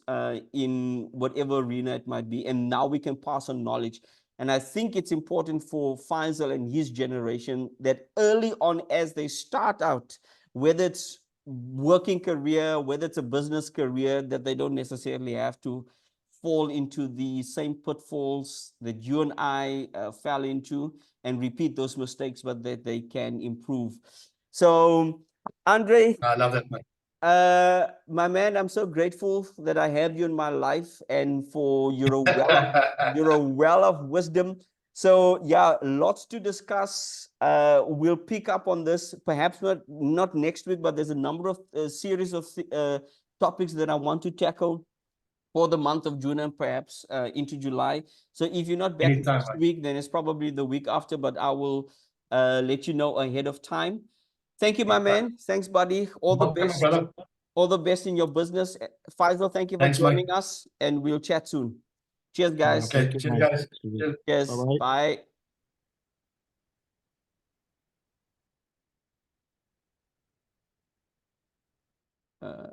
[SPEAKER 1] in whatever arena it might be, and now we can pass on knowledge. And I think it's important for Faisal and his generation that early on, as they start out, whether it's working career, whether it's a business career, that they don't necessarily have to fall into the same pitfalls that you and I fell into and repeat those mistakes, but that they can improve. So, Andre,
[SPEAKER 2] I love that, man.
[SPEAKER 1] my man, I'm so grateful that I have you in my life and for you're a well of wisdom. So yeah, lots to discuss. We'll pick up on this, perhaps not next week, but there's a number of series of topics that I want to tackle for the month of June and perhaps into July. So if you're not back
[SPEAKER 2] Anytime,
[SPEAKER 1] next week, then it's probably the week after, but I will let you know ahead of time. Thank you, my man. Thanks, buddy. All the
[SPEAKER 2] Welcome,
[SPEAKER 1] best.
[SPEAKER 2] brother.
[SPEAKER 1] All the best in your business. Faisal, thank you for
[SPEAKER 2] Thanks, Mike.
[SPEAKER 1] joining us, and we'll chat soon. Cheers, guys.
[SPEAKER 2] Okay, cheers, guys.
[SPEAKER 1] Cheers.
[SPEAKER 3] Bye-bye.
[SPEAKER 1] Bye.